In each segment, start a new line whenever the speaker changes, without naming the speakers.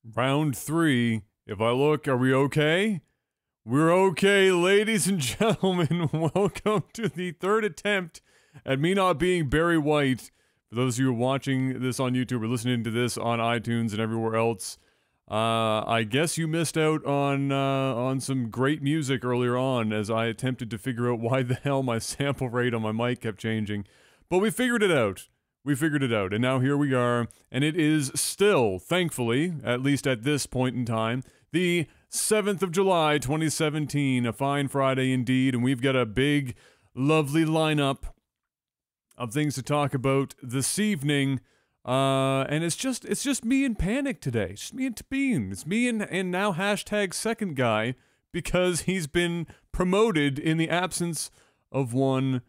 Round 3. If I look, are we okay? We're okay, ladies and gentlemen. Welcome to the third attempt at me not being Barry White. For those of you who are watching this on YouTube or listening to this on iTunes and everywhere else, I guess you missed out on some great music earlier on as I attempted to figure out why the hell my sample rate on my mic kept changing. But we figured it out. We figured it out, and now here we are, and it is still, thankfully, at least at this point in time, the 7th of July, 2017, a fine Friday indeed, and we've got a big, lovely lineup of things to talk about this evening, and it's just me and Panic today. It's just me and Tabin. It's me and now hashtag second guy, because he's been promoted in the absence of one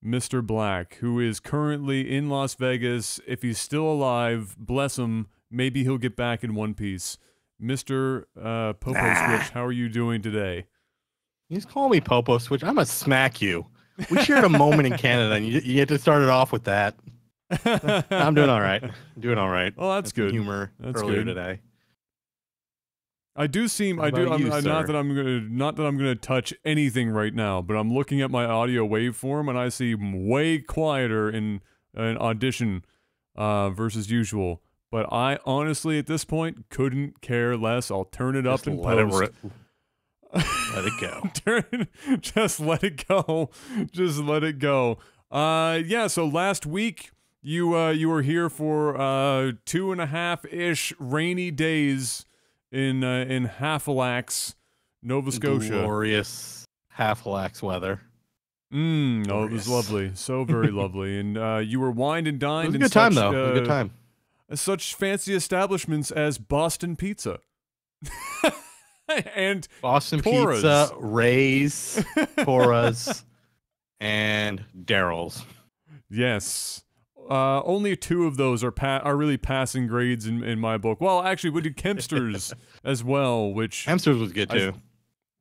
Mr. Black, who is currently in Las Vegas. If he's still alive, bless him, maybe he'll get back in one piece. Mr. PanicSwitched, how are you doing today?
You just call me PanicSwitched. I'm gonna smack you. We shared a moment in Canada, and you get to start it off with that. I'm doing all right. I'm doing all right.
Oh, that's good.
Humor
that's
earlier
good.
today.
Not that I'm gonna touch anything right now, but I'm looking at my audio waveform and I see way quieter in an audition versus usual. But I honestly, at this point, couldn't care less. I'll turn it up and post.
Let it go.
Just let it go. Just let it go. Yeah. So last week you were here for 2.5-ish rainy days in Halifax, Nova Scotia.
Glorious Halifax weather.
Oh, it was lovely. So very lovely. And you were wined and dined.
It was a good time, though. It was a good time.
Such fancy establishments as Boston Pizza. And
Boston
Tora's.
Pizza, Ray's, Tora's, and Daryl's.
Yes. Only 2 of those are really passing grades in my book. Well, actually, we did Kempster's as well, which...
Kempster's was good, too.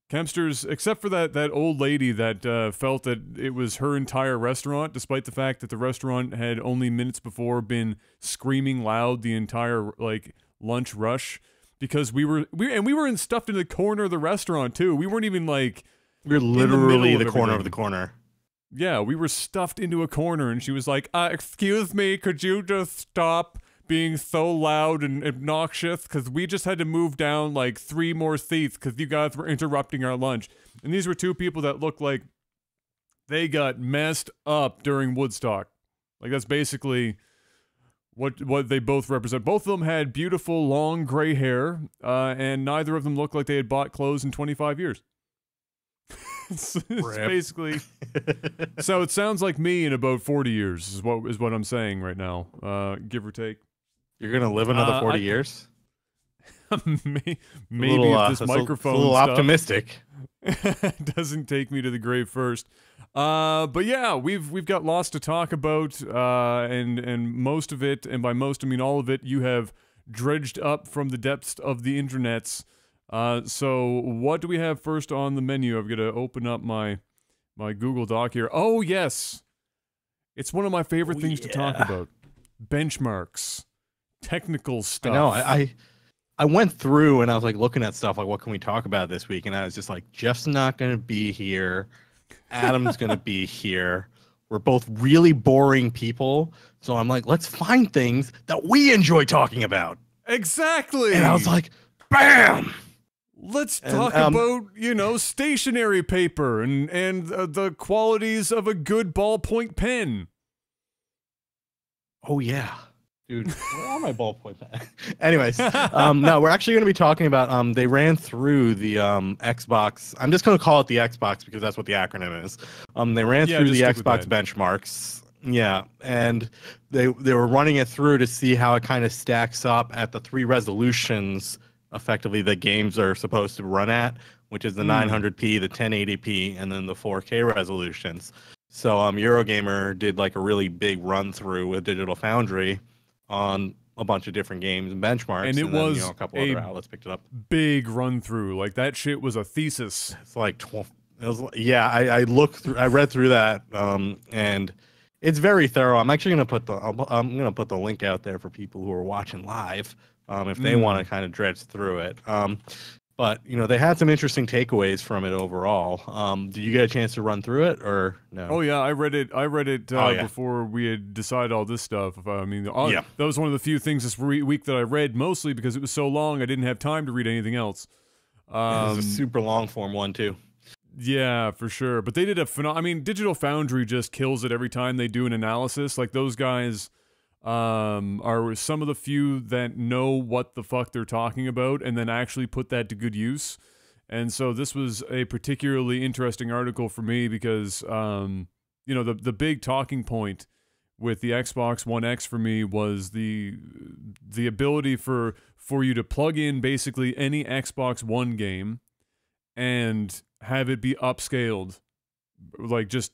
Kempster's, except for that old lady that felt that it was her entire restaurant, despite the fact that the restaurant had only minutes before been screaming loud the entire, like, lunch rush, because we were stuffed in the corner of the restaurant, too. We weren't even, like...
We were literally the corner of the corner.
Yeah, we were stuffed into a corner, and she was like, excuse me, could you just stop being so loud and obnoxious? Because we just had to move down, like, 3 more seats because you guys were interrupting our lunch. And these were 2 people that looked like they got messed up during Woodstock. Like, that's basically what they both represent. Both of them had beautiful, long, gray hair, and neither of them looked like they had bought clothes in 25 years. It's basically so it sounds like me in about 40 years is what I'm saying right now, give or take.
You're gonna live another 40 years?
Maybe if this microphone
a little optimistic
doesn't take me to the grave first. But yeah, we've got lots to talk about, and most of it, and by most I mean all of it, you have dredged up from the depths of the internets. So what do we have first on the menu? I've got to open up my Google Doc here. Oh, yes. It's one of my favorite things to talk about. Benchmarks. Technical stuff.
I know. I went through and I was like looking at stuff like, what can we talk about this week? And I was just like, Jeff's not going to be here. Adam's going to be here. We're both really boring people. So I'm like, let's find things that we enjoy talking about.
Exactly.
And I was like, bam!
Let's talk about, stationery paper and the qualities of a good ballpoint pen.
Oh, yeah. Dude, where are my ballpoint pens? Anyways, no, we're actually going to be talking about, they ran through the Xbox. I'm just going to call it the Xbox because that's what the acronym is. They ran through the Xbox benchmarks. Yeah, and they were running it through to see how it kind of stacks up at the 3 resolutions effectively the games are supposed to run at, which is the 900p, the 1080p, and then the 4K resolutions. So Eurogamer did like a really big run through with Digital Foundry on a bunch of different games and benchmarks,
and it was
then, a couple other outlets picked it up.
Big run through, like that shit was a thesis.
It's like 12. It was, yeah, I looked through, I read through that, and it's very thorough. I'm actually gonna put the link out there for people who are watching live. if they want to kind of dredge through it. But you know, they had some interesting takeaways from it overall. Did you get a chance to run through it or no?
Oh yeah, I read it before we had decided all this stuff. I mean, that was one of the few things this week that I read, mostly because it was so long I didn't have time to read anything else.
It was a super long form one too.
Yeah, for sure. But they did I mean, Digital Foundry just kills it every time they do an analysis. Like, those guys are some of the few that know what the fuck they're talking about and then actually put that to good use. And so this was a particularly interesting article for me because, you know, the big talking point with the Xbox One X for me was the ability for you to plug in basically any Xbox One game and have it be upscaled, like just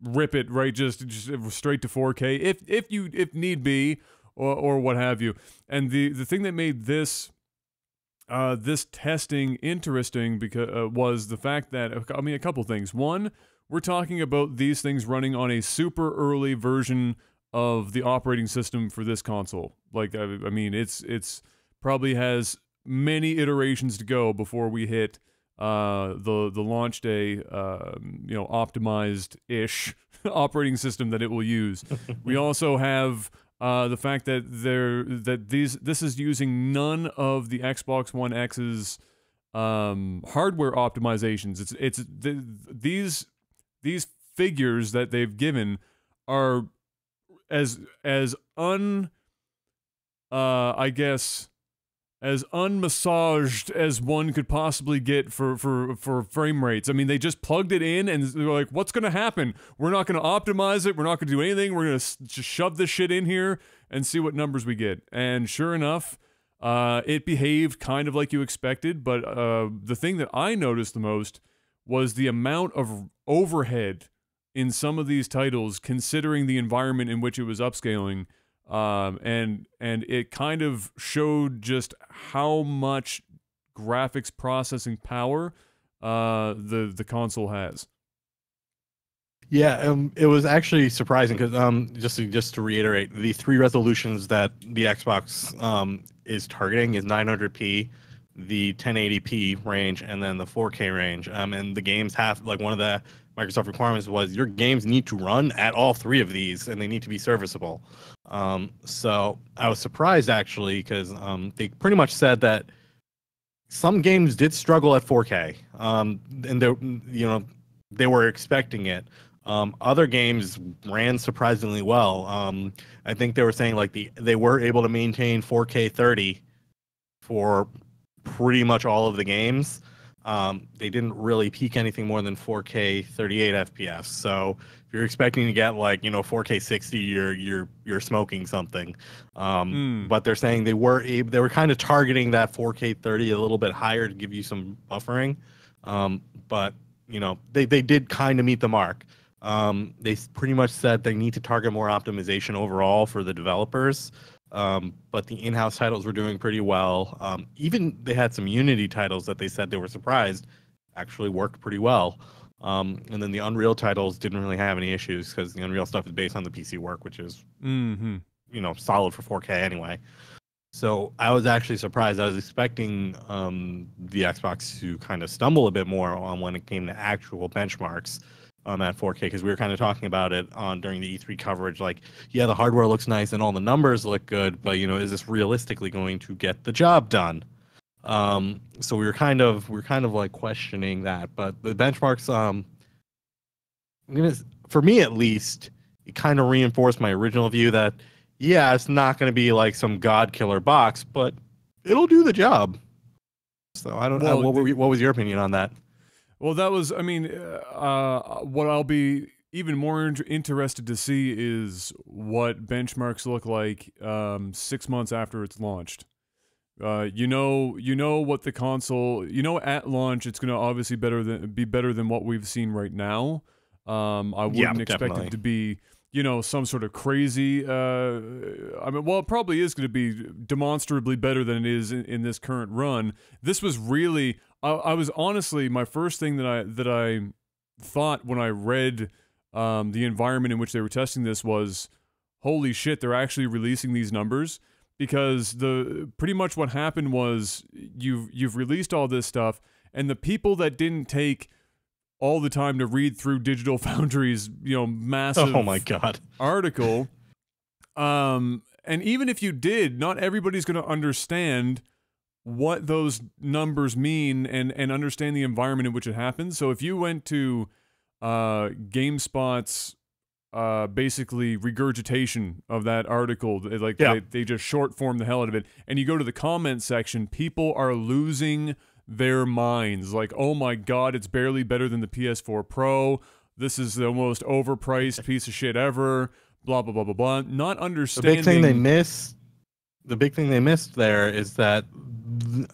rip it right, just straight to 4K if need be, or what have you. And the thing that made this this testing interesting because was the fact that, I mean, a couple things. One, we're talking about these things running on a super early version of the operating system for this console. Like, I mean, it's probably has many iterations to go before we hit the launch day, you know, optimized-ish operating system that it will use. We also have the fact that this is using none of the Xbox One X's hardware optimizations. These figures that they've given are I guess, as unmassaged as one could possibly get for frame rates. I mean, they just plugged it in and they're like, what's going to happen? We're not going to optimize it. We're not going to do anything. We're going to just shove this shit in here and see what numbers we get. And sure enough, it behaved kind of like you expected. But the thing that I noticed the most was the amount of overhead in some of these titles, considering the environment in which it was upscaling. And it kind of showed just how much graphics processing power the console has.
Yeah, it was actually surprising because just to reiterate, the 3 resolutions that the Xbox is targeting is 900p, the 1080p range, and then the 4K range. And the games have, like, one of the Microsoft requirements was your games need to run at all 3 of these, and they need to be serviceable. So I was surprised actually because they pretty much said that some games did struggle at 4K, and they were expecting it. Other games ran surprisingly well. I think they were saying like they were able to maintain 4K 30 for pretty much all of the games. They didn't really peak anything more than 4K 38 FPS. So if you're expecting to get, like, 4K 60, you're smoking something. But they're saying they were kind of targeting that 4K 30 a little bit higher to give you some buffering. But they did kind of meet the mark. They pretty much said they need to target more optimization overall for the developers. But the in-house titles were doing pretty well. Even they had some Unity titles that they said they were surprised actually worked pretty well. And then the Unreal titles didn't really have any issues because the Unreal stuff is based on the PC work, which is solid for 4K anyway. So I was actually surprised. I was expecting the Xbox to kind of stumble a bit more on when it came to actual benchmarks at 4K, because we were kind of talking about it during the E3 coverage. Like, yeah, the hardware looks nice and all the numbers look good, but is this realistically going to get the job done? So we were kind of like questioning that. But the benchmarks, for me at least, it kind of reinforced my original view that it's not going to be like some god killer box, but it'll do the job. So I don't know. What was your opinion on that?
Well, that was, I mean, what I'll be even more interested to see is what benchmarks look like 6 months after it's launched. You know what the console, at launch, it's going to obviously be better than what we've seen right now. I wouldn't expect it to be, some sort of crazy, it probably is going to be demonstrably better than it is in this current run. This was really, I was honestly, my first thing that I thought when I read the environment in which they were testing this was, holy shit, they're actually releasing these numbers. because pretty much what happened was you've released all this stuff, and the people that didn't take all the time to read through Digital Foundry's massive
Oh my God.
article, and even if you did, not everybody's going to understand what those numbers mean and understand the environment in which it happens. So if you went to GameSpot's basically regurgitation of that article, they just short form the hell out of it, and you go to the comment section, people are losing their minds. Like, oh my God, it's barely better than the PS4 Pro. This is the most overpriced piece of shit ever. Blah blah blah blah blah. Not understanding.
The big thing they missed there is that,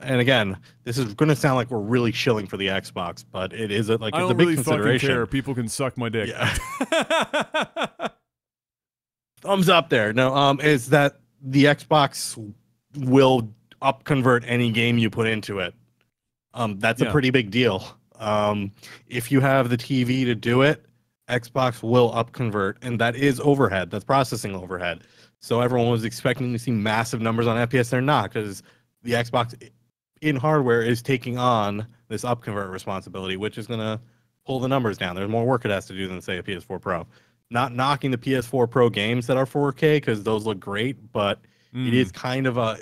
and again, this is going to sound like we're really shilling for the Xbox, but it is it's a big
really
consideration.
Fucking care. People can suck my dick.
Yeah. Thumbs up there. No, is that the Xbox will upconvert any game you put into it. That's a pretty big deal. If you have the TV to do it, Xbox will upconvert, and that is overhead. That's processing overhead. So everyone was expecting to see massive numbers on FPS. They're not, because the Xbox in hardware is taking on this upconvert responsibility, which is going to pull the numbers down. There's more work it has to do than, say, a PS4 Pro. Not knocking the PS4 Pro games that are 4K, because those look great, but it is kind of a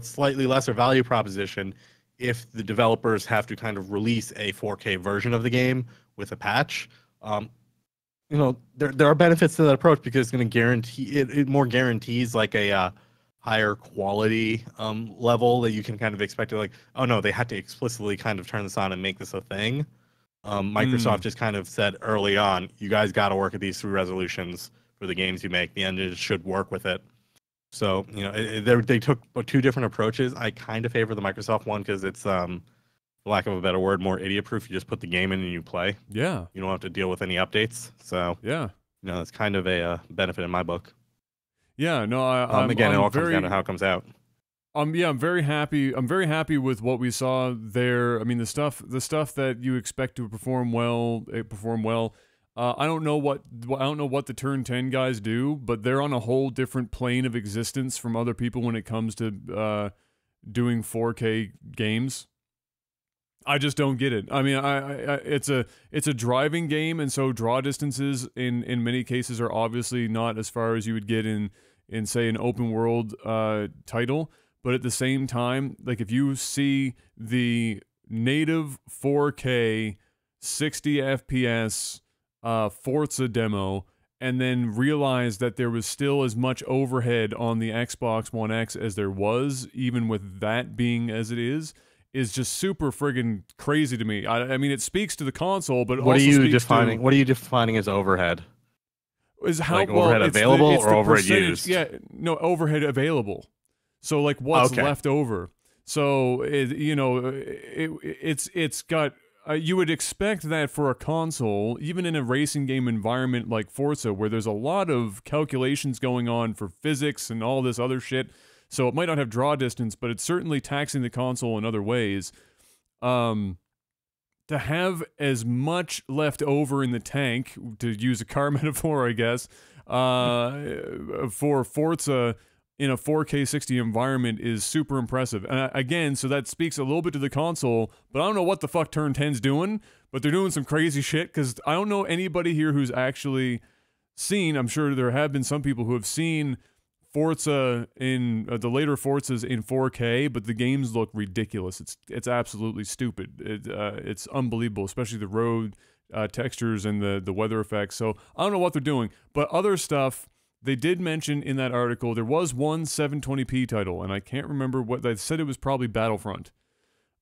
slightly lesser value proposition if the developers have to kind of release a 4K version of the game with a patch. There are benefits to that approach, because it's going to guarantee it more guarantees like a higher quality level that you can kind of expect to, like, oh no, they had to explicitly kind of turn this on and make this a thing. Microsoft just kind of said early on, you guys got to work at these 3 resolutions for the games you make. The engine should work with it. So, they took 2 different approaches. I kind of favor the Microsoft one, because it's, for lack of a better word, more idiot-proof. You just put the game in and you play.
Yeah.
You don't have to deal with any updates. So,
yeah,
it's kind of a benefit in my book.
Yeah, no,
again, it all comes down to how it comes out.
I'm very happy. I'm very happy with what we saw there. I mean, the stuff that you expect to perform well, it performed well. I don't know what the Turn 10 guys do, but they're on a whole different plane of existence from other people when it comes to doing 4K games. I just don't get it. I mean, it's a driving game, and so draw distances in many cases are obviously not as far as you would get in say an open world title. But at the same time, like, if you see the native 4K 60 FPS Forza demo, and then realize that there was still as much overhead on the Xbox One X as there was, even with that being as it is just super friggin' crazy to me. I mean, it speaks to the console, but
what are you defining as overhead?
Is how
like overhead available or overhead used?
Yeah, no, overhead available. So like what's left over. So it's got. You would expect that for a console, even in a racing game environment like Forza, where there's a lot of calculations going on for physics and all this other shit. So it might not have draw distance, but it's certainly taxing the console in other ways. To have as much left over in the tank, to use a car metaphor, I guess, for Forza in a 4K 60 environment is super impressive. And again, so that speaks a little bit to the console, but I don't know what the fuck Turn 10's doing, but they're doing some crazy shit, because I don't know anybody here who's actually seen, I'm sure there have been some people who have seen Forza in the later Forzas in 4K, but the games look ridiculous. It's absolutely stupid. It's unbelievable, especially the road textures and the weather effects. So I don't know what they're doing, but other stuff they did mention in that article. There was one 720p title, and I can't remember what they said. It was probably Battlefront.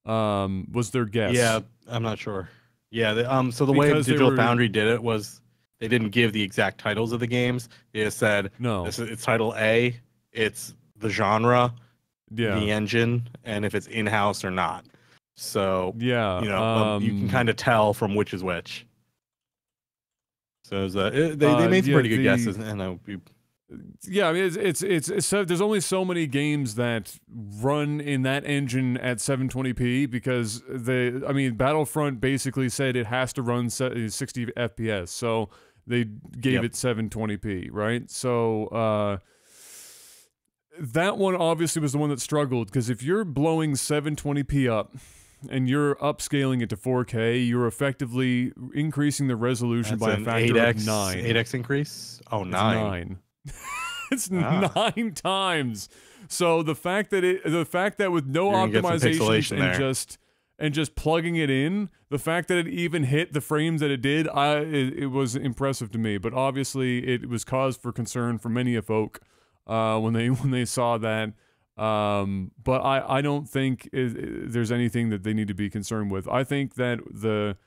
Was their guess?
Yeah, I'm not sure. Yeah, so the way Digital Foundry did it was, they didn't give the exact titles of the games. They just said,
no,
it's title A, it's the genre, the engine, and if it's in-house or not. So, you can kind of tell from which is which. So they made some pretty good guesses, and I would be...
Yeah, I mean, it's there's only so many games that run in that engine at 720p, because Battlefront basically said it has to run 60 FPS, so they gave it 720p, right? So that one obviously was the one that struggled, because if you're blowing 720p up and you're upscaling it to 4K, you're effectively increasing the resolution by a factor of 9.
8x increase? Oh,
It's
9.
It's 9 times. So the fact that with no optimization and just plugging it in, the fact that it even hit the frames that it did, it was impressive to me. But obviously, it was cause for concern for many a folk when they saw that. But I don't think there's anything that they need to be concerned with. I think that the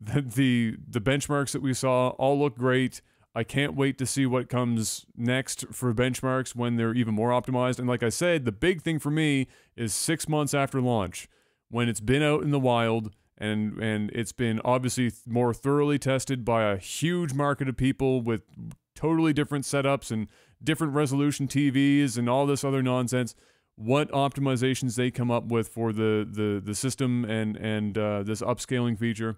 benchmarks that we saw all look great. I can't wait to see what comes next for benchmarks when they're even more optimized. And like I said, the big thing for me is 6 months after launch, when it's been out in the wild and it's been obviously more thoroughly tested by a huge market of people with totally different setups and different resolution TVs and all this other nonsense. What optimizations they come up with for the system and this upscaling feature,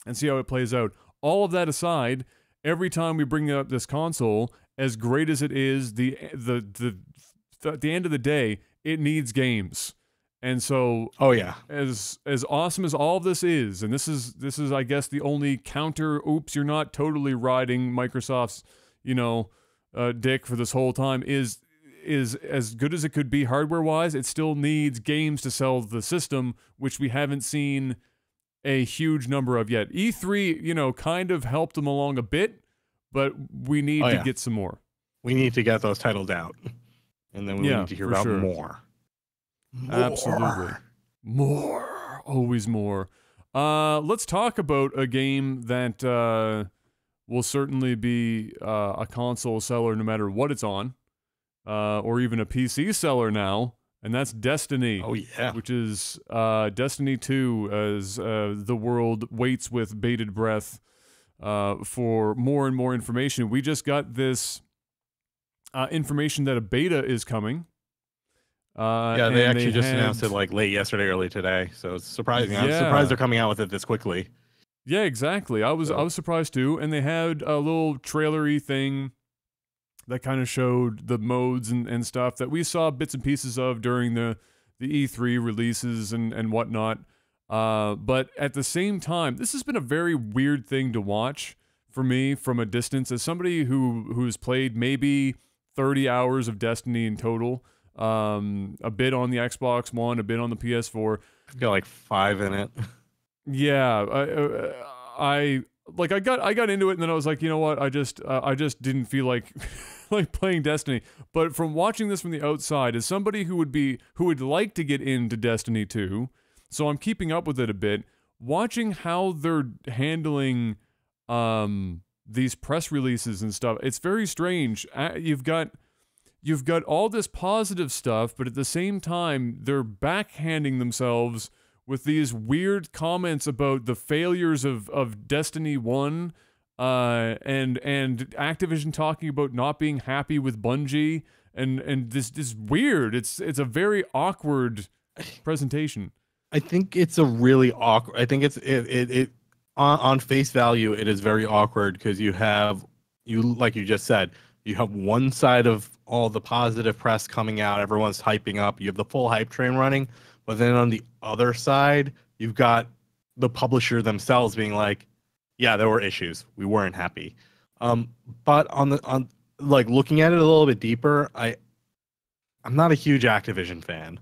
and see how it plays out. All of that aside, every time we bring up this console, as great as it is, at the end of the day, it needs games. And so,
oh yeah,
as awesome as all of this is, and this is I guess the only counter. Oops, you're not totally riding Microsoft's, dick for this whole time. Is as good as it could be hardware wise. It still needs games to sell the system, which we haven't seen a huge number of yet. E3, kind of helped them along a bit, but we need to get some more.
We need to get those titles out, and then we need to hear about more.
Absolutely. More. Always more. Let's talk about a game that will certainly be a console seller no matter what it's on, or even a PC seller now, and that's Destiny.
Oh, yeah.
Which is Destiny 2, as the world waits with bated breath for more and more information. We just got this information that a beta is coming.
They actually just announced it like late yesterday, early today, so it's surprising. I'm surprised they're coming out with it this quickly.
Yeah, exactly. I was surprised too, and they had a little trailery thing that kind of showed the modes and stuff that we saw bits and pieces of during the E3 releases and whatnot. But at the same time, this has been a very weird thing to watch for me from a distance, as somebody who's played maybe 30 hours of Destiny in total. A bit on the Xbox One, a bit on the PS4.
I've got like 5 in it.
Yeah, I got into it, and then I was like, you know what? I just didn't feel like like playing Destiny. But from watching this from the outside, as somebody who would like to get into Destiny 2, so I'm keeping up with it a bit. Watching how they're handling these press releases and stuff, it's very strange. You've got all this positive stuff, but at the same time, they're backhanding themselves with these weird comments about the failures of Destiny 1, and Activision talking about not being happy with Bungie, and this weird. It's a very awkward presentation.
I think it's a really awkward. I think it on face value, it is very awkward, because you like you just said, you have one side of all the positive press coming out, everyone's hyping up, you have the full hype train running, but then on the other side, you've got the publisher themselves being like, yeah, there were issues, we weren't happy. But on like looking at it a little bit deeper, I'm not a huge Activision fan,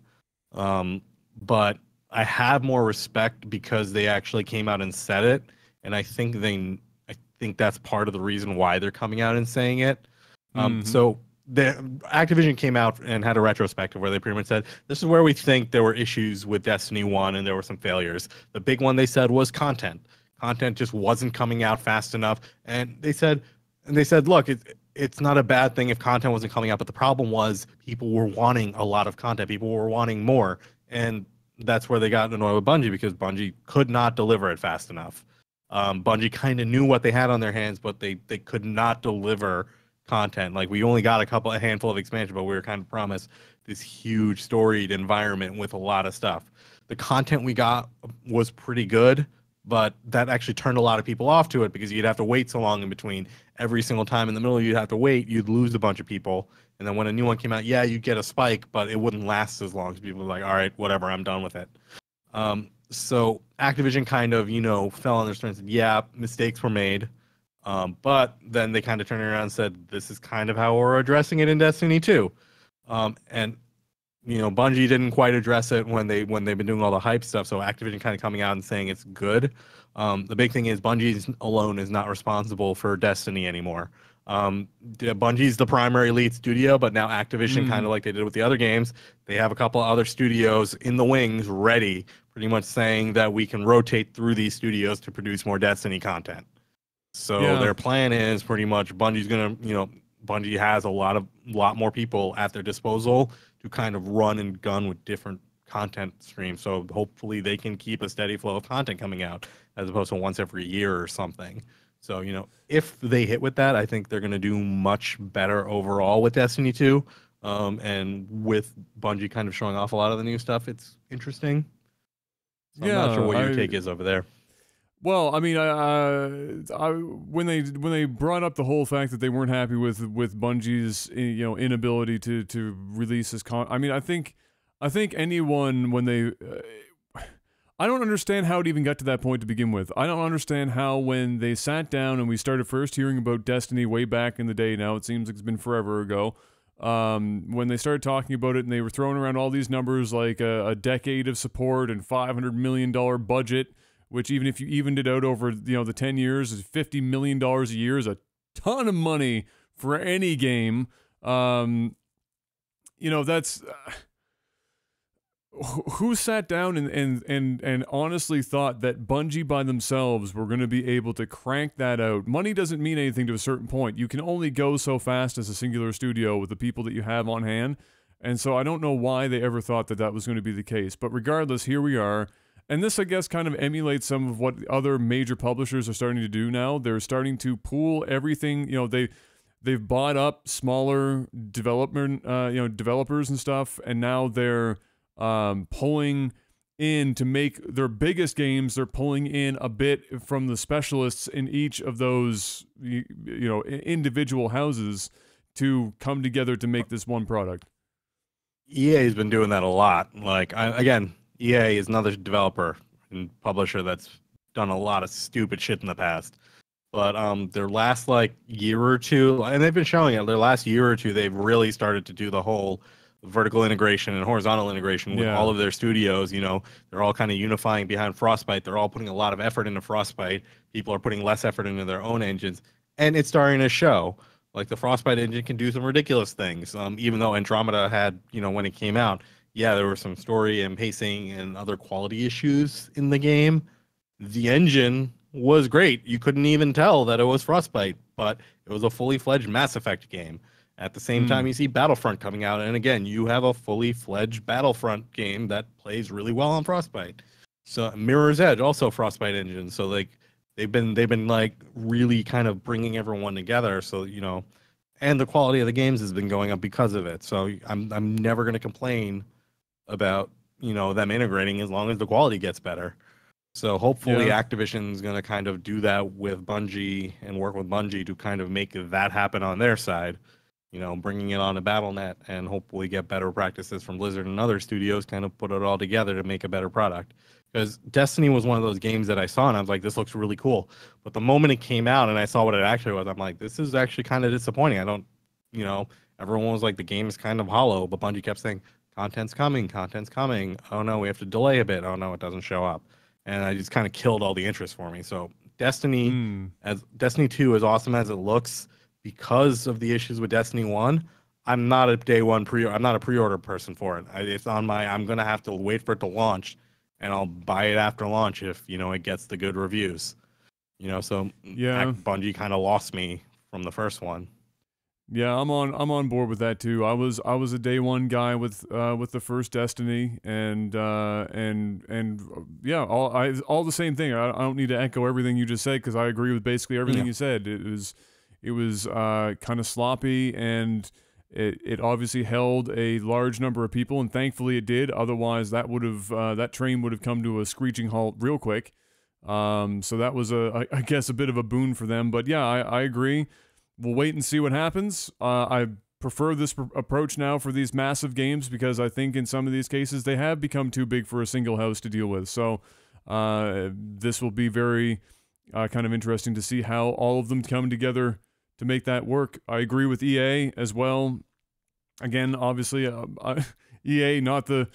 but I have more respect because they actually came out and said it, and I think that's part of the reason why they're coming out and saying it. So the Activision came out and had a retrospective where they pretty much said, this is where we think there were issues with Destiny 1 and there were some failures. The big one they said was content. Content just wasn't coming out fast enough. And they said, look, it's not a bad thing if content wasn't coming out, but the problem was people were wanting a lot of content. People were wanting more. And that's where they got annoyed with Bungie, because Bungie could not deliver it fast enough. Bungie kind of knew what they had on their hands, but they could not deliver content. Like, we only got a handful of expansion, but we were kind of promised this huge storied environment with a lot of stuff. The content we got was pretty good, but that actually turned a lot of people off to it because you'd have to wait so long in between. Every single time in the middle you'd have to wait, you'd lose a bunch of people. And then when a new one came out, yeah, you'd get a spike, but it wouldn't last as long. Because people were like, all right, whatever, I'm done with it. So Activision kind of, fell on their strengths and said, yeah, mistakes were made. But then they kind of turned around and said, this is kind of how we're addressing it in Destiny 2. And Bungie didn't quite address it when they've been doing all the hype stuff. So Activision kind of coming out and saying it's good. The big thing is Bungie alone is not responsible for Destiny anymore. Bungie's the primary lead studio, but now Activision, kind of like they did with the other games, they have a couple other studios in the wings ready, pretty much saying that we can rotate through these studios to produce more Destiny content. So their plan is pretty much Bungie's gonna, Bungie has a lot more people at their disposal to kind of run and gun with different content streams. So hopefully they can keep a steady flow of content coming out as opposed to once every year or something. So, if they hit with that, I think they're going to do much better overall with Destiny 2. And with Bungie kind of showing off a lot of the new stuff, it's interesting. So I'm not sure what your take is over there.
Well, I mean, when they brought up the whole fact that they weren't happy with Bungie's inability to release this I mean, I think anyone when they I don't understand how it even got to that point to begin with. I don't understand how when they sat down and we started first hearing about Destiny way back in the day, now it seems like it's been forever ago, when they started talking about it and they were throwing around all these numbers like a decade of support and $500 million budget, which even if you evened it out over the 10 years, is $50 million a year, is a ton of money for any game. That's... who sat down and honestly thought that Bungie by themselves were going to be able to crank that out? Money doesn't mean anything to a certain point. You can only go so fast as a singular studio with the people that you have on hand. And so I don't know why they ever thought that was going to be the case. But regardless, here we are. And this, I guess, kind of emulates some of what other major publishers are starting to do now. They're starting to pool everything. They've bought up smaller developers and stuff, and now they're pulling in to make their biggest games. They're pulling in a bit from the specialists in each of those, individual houses to come together to make this one product.
EA has been doing that a lot. Like, EA is another developer and publisher that's done a lot of stupid shit in the past. But their last year or two, and they've been showing it, their last year or two, they've really started to do the whole vertical integration and horizontal integration with all of their studios. They're all kind of unifying behind Frostbite. They're all putting a lot of effort into Frostbite. People are putting less effort into their own engines, and it's starting to show. Like, the Frostbite engine can do some ridiculous things. Even though Andromeda had, when it came out, there were some story and pacing and other quality issues in the game. The engine was great. You couldn't even tell that it was Frostbite, but it was a fully fledged Mass Effect game. At the same time, you see Battlefront coming out, and again, you have a fully fledged Battlefront game that plays really well on Frostbite. So Mirror's Edge, also Frostbite engine. So they've been really kind of bringing everyone together. So and the quality of the games has been going up because of it. So I'm never going to complain about them integrating as long as the quality gets better. So hopefully Activision's going to kind of do that with Bungie and work with Bungie to kind of make that happen on their side. Bringing it on to Battle.net and hopefully get better practices from Blizzard and other studios, kind of put it all together to make a better product. Because Destiny was one of those games that I saw and I was like, this looks really cool. But the moment it came out and I saw what it actually was, I'm like, this is actually kind of disappointing. Everyone was like, the game is kind of hollow, but Bungie kept saying, content's coming. Oh no, we have to delay a bit. Oh no, it doesn't show up. And I just kind of killed all the interest for me. So Destiny 2, as awesome as it looks, because of the issues with Destiny 1, I'm not a pre-order person for it. It's on I'm going to have to wait for it to launch, and I'll buy it after launch if, it gets the good reviews. Bungie kind of lost me from the first one.
Yeah, I'm on board with that too. I was a day one guy with the first Destiny, and all the same thing. I don't need to echo everything you just said because I agree with basically everything you said. It was kind of sloppy, and it obviously held a large number of people, and thankfully it did. Otherwise, that train would have come to a screeching halt real quick. So that was I guess a bit of a boon for them. But yeah, I agree. We'll wait and see what happens. I prefer this approach now for these massive games because I think in some of these cases they have become too big for a single house to deal with. So this will be very kind of interesting to see how all of them come together to make that work. I agree with EA as well. Again, obviously, EA not the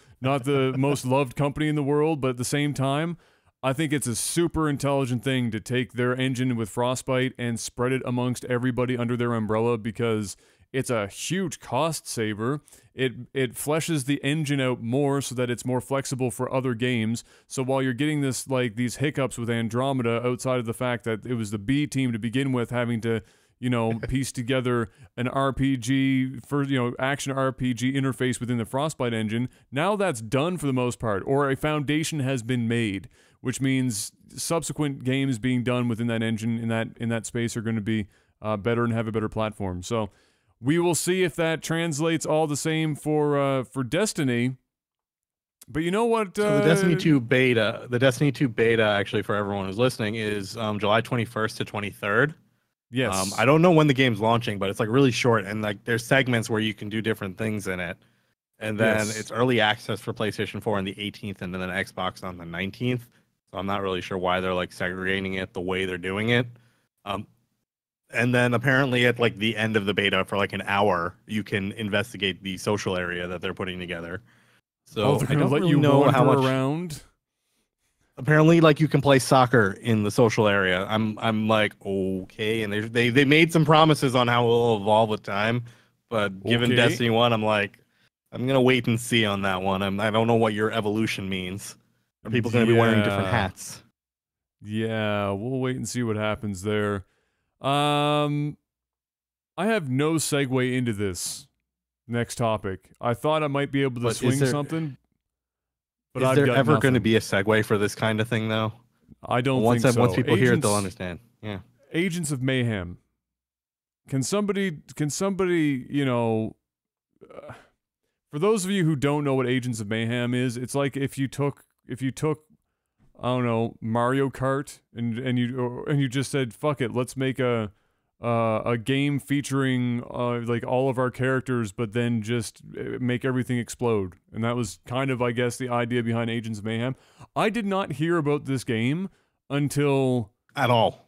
most loved company in the world, but at the same time, I think it's a super intelligent thing to take their engine with Frostbite and spread it amongst everybody under their umbrella because it's a huge cost saver. It fleshes the engine out more so that it's more flexible for other games. So while you're getting this like these hiccups with Andromeda outside of the fact that it was the B team to begin with having to, you know, piece together an RPG for, you know, action RPG interface within the Frostbite engine. Now that's done for the most part, or a foundation has been made, which means subsequent games being done within that engine in that space are going to be better and have a better platform. So we will see if that translates all the same for Destiny. But you know what?
So the Destiny 2 beta, actually, for everyone who's listening, is July 21st to 23rd.
Yes.
I don't know when the game's launching, but it's like really short, and like there's segments where you can do different things in it. And then it's early access for PlayStation 4 on the 18th, and then Xbox on the 19th. So I'm not really sure why they're like segregating it the way they're doing it. And then apparently at like the end of the beta for like an hour, you can investigate the social area that they're putting together. So
they're
I don't
let
really
you
know how much
around.
Apparently, like you can play soccer in the social area. I'm like, okay, and they made some promises on how it will evolve with time, but given Destiny 1, I'm like, I'm gonna wait and see on that one. I don't know what your evolution means. Are people gonna be wearing different hats?
Yeah, we'll wait and see what happens there. I have no segue into this next topic. I thought I might be able to swing something. But
is there ever going to be a segue for this kind of thing, though?
I don't think so.
Once people hear it, they'll understand. Yeah.
Agents of Mayhem. Can somebody, you know, for those of you who don't know what Agents of Mayhem is, it's like if you took, I don't know, Mario Kart and you just said, fuck it, let's make a game featuring like all of our characters, but then just make everything explode. And that was kind of, I guess, the idea behind Agents of Mayhem. I did not hear about this game until
at all.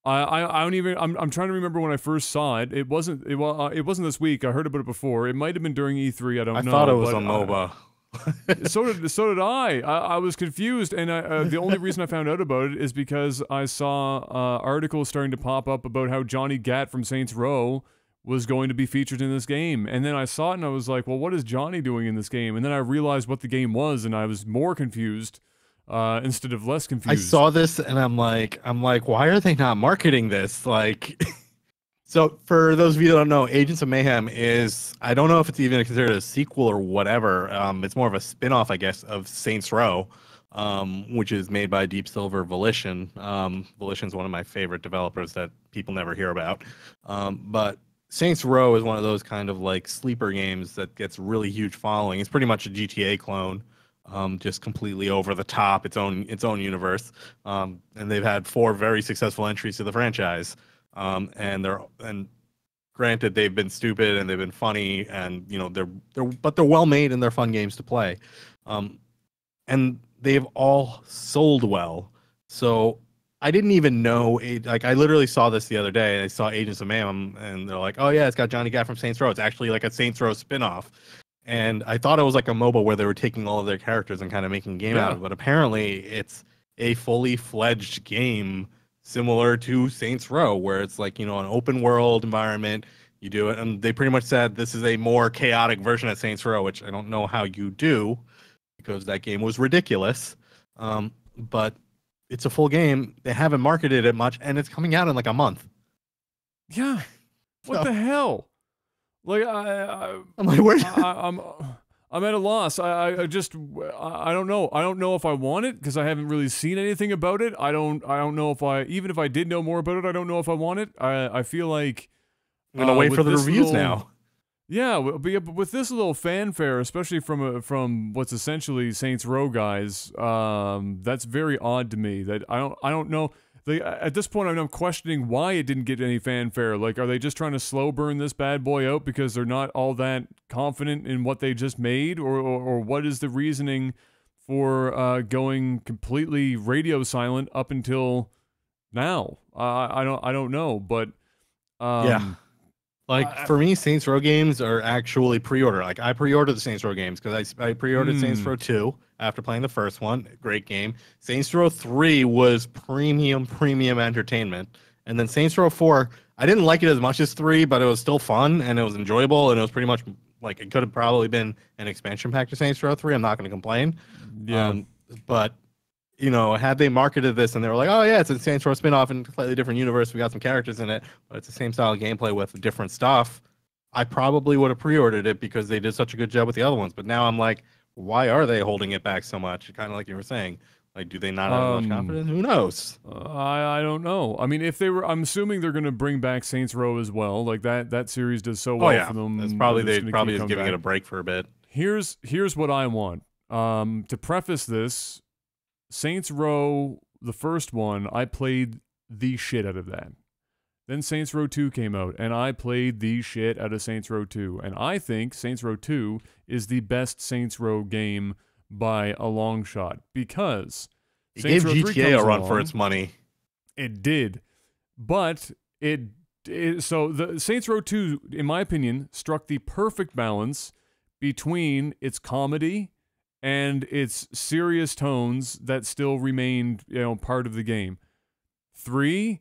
I don't even. I'm trying to remember when I first saw it. It wasn't this week. I heard about it before. It might have been during E3. I don't know.
I thought it was on MOBA.
So did I. I was confused, and the only reason I found out about it is because I saw articles starting to pop up about how Johnny Gat from Saints Row was going to be featured in this game. And then I saw it, and I was like, well, what is Johnny doing in this game? And then I realized what the game was, and I was more confused instead of less confused.
I saw this, and I'm like, why are they not marketing this? Like... So, for those of you that don't know, Agents of Mayhem is, I don't know if it's even considered a sequel or whatever. It's more of a spin-off, I guess, of Saints Row, which is made by Deep Silver Volition. Volition's one of my favorite developers that people never hear about. But Saints Row is one of those kind of like sleeper games that gets really huge following. It's pretty much a GTA clone, just completely over the top, its own universe. And they've had 4 very successful entries to the franchise. And granted, they've been stupid and they've been funny, and you know they're well made and they're fun games to play, and they've all sold well. So I didn't even know I literally saw this the other day, and I saw Agents of Mayhem, and they're like, oh yeah, it's got Johnny Gat from Saints Row. It's actually like a Saints Row spinoff, and I thought it was like a MOBA where they were taking all of their characters and kind of making a game out of it, but apparently it's a fully fledged game. Similar to Saints Row, where it's like, you know, an open world environment, you do it, and they pretty much said this is a more chaotic version of Saints Row, which I don't know how you do, because that game was ridiculous, but it's a full game. They haven't marketed it much, and it's coming out in like a month.
Yeah, what the hell? Like I'm
like, where?
I'm at a loss. I don't know. I don't know if I want it because I haven't really seen anything about it. I don't know if even if I did know more about it, I don't know if I want it. I feel like
I'm gonna wait for the reviews now.
Yeah, but with this little fanfare, especially from what's essentially Saints Row guys, that's very odd to me. That I don't know. At this point, I'm questioning why it didn't get any fanfare. Like, are they just trying to slow burn this bad boy out because they're not all that confident in what they just made, or what is the reasoning for going completely radio silent up until now? I don't know, but
yeah. Like, for me, Saints Row games are actually pre-order. Like, I pre-ordered the Saints Row games because I pre-ordered Saints Row 2 after playing the first one. Great game. Saints Row 3 was premium entertainment. And then Saints Row 4, I didn't like it as much as 3, but it was still fun, and it was enjoyable, and it was pretty much, like, it could have probably been an expansion pack to Saints Row 3. I'm not going to complain.
Yeah.
But... you know, had they marketed this and they were like, oh, yeah, it's a Saints Row spinoff in a slightly different universe. We got some characters in it, but it's the same style of gameplay with different stuff. I probably would have pre-ordered it because they did such a good job with the other ones. But now I'm like, why are they holding it back so much? Kind of like you were saying. Like, do they not have much confidence? Who knows?
I don't know. I mean, if they were, I'm assuming they're going to bring back Saints Row as well. Like, that series does so well for them.
That's probably they probably just giving it a break for a bit.
Here's what I want. To preface this, Saints Row, the first one, I played the shit out of that. Then Saints Row 2 came out, and I played the shit out of Saints Row 2. And I think Saints Row 2 is the best Saints Row game by a long shot, because
it gave GTA a run for its money.
It did. But so the Saints Row 2, in my opinion, struck the perfect balance between its comedy and its serious tones that still remained, part of the game. 3,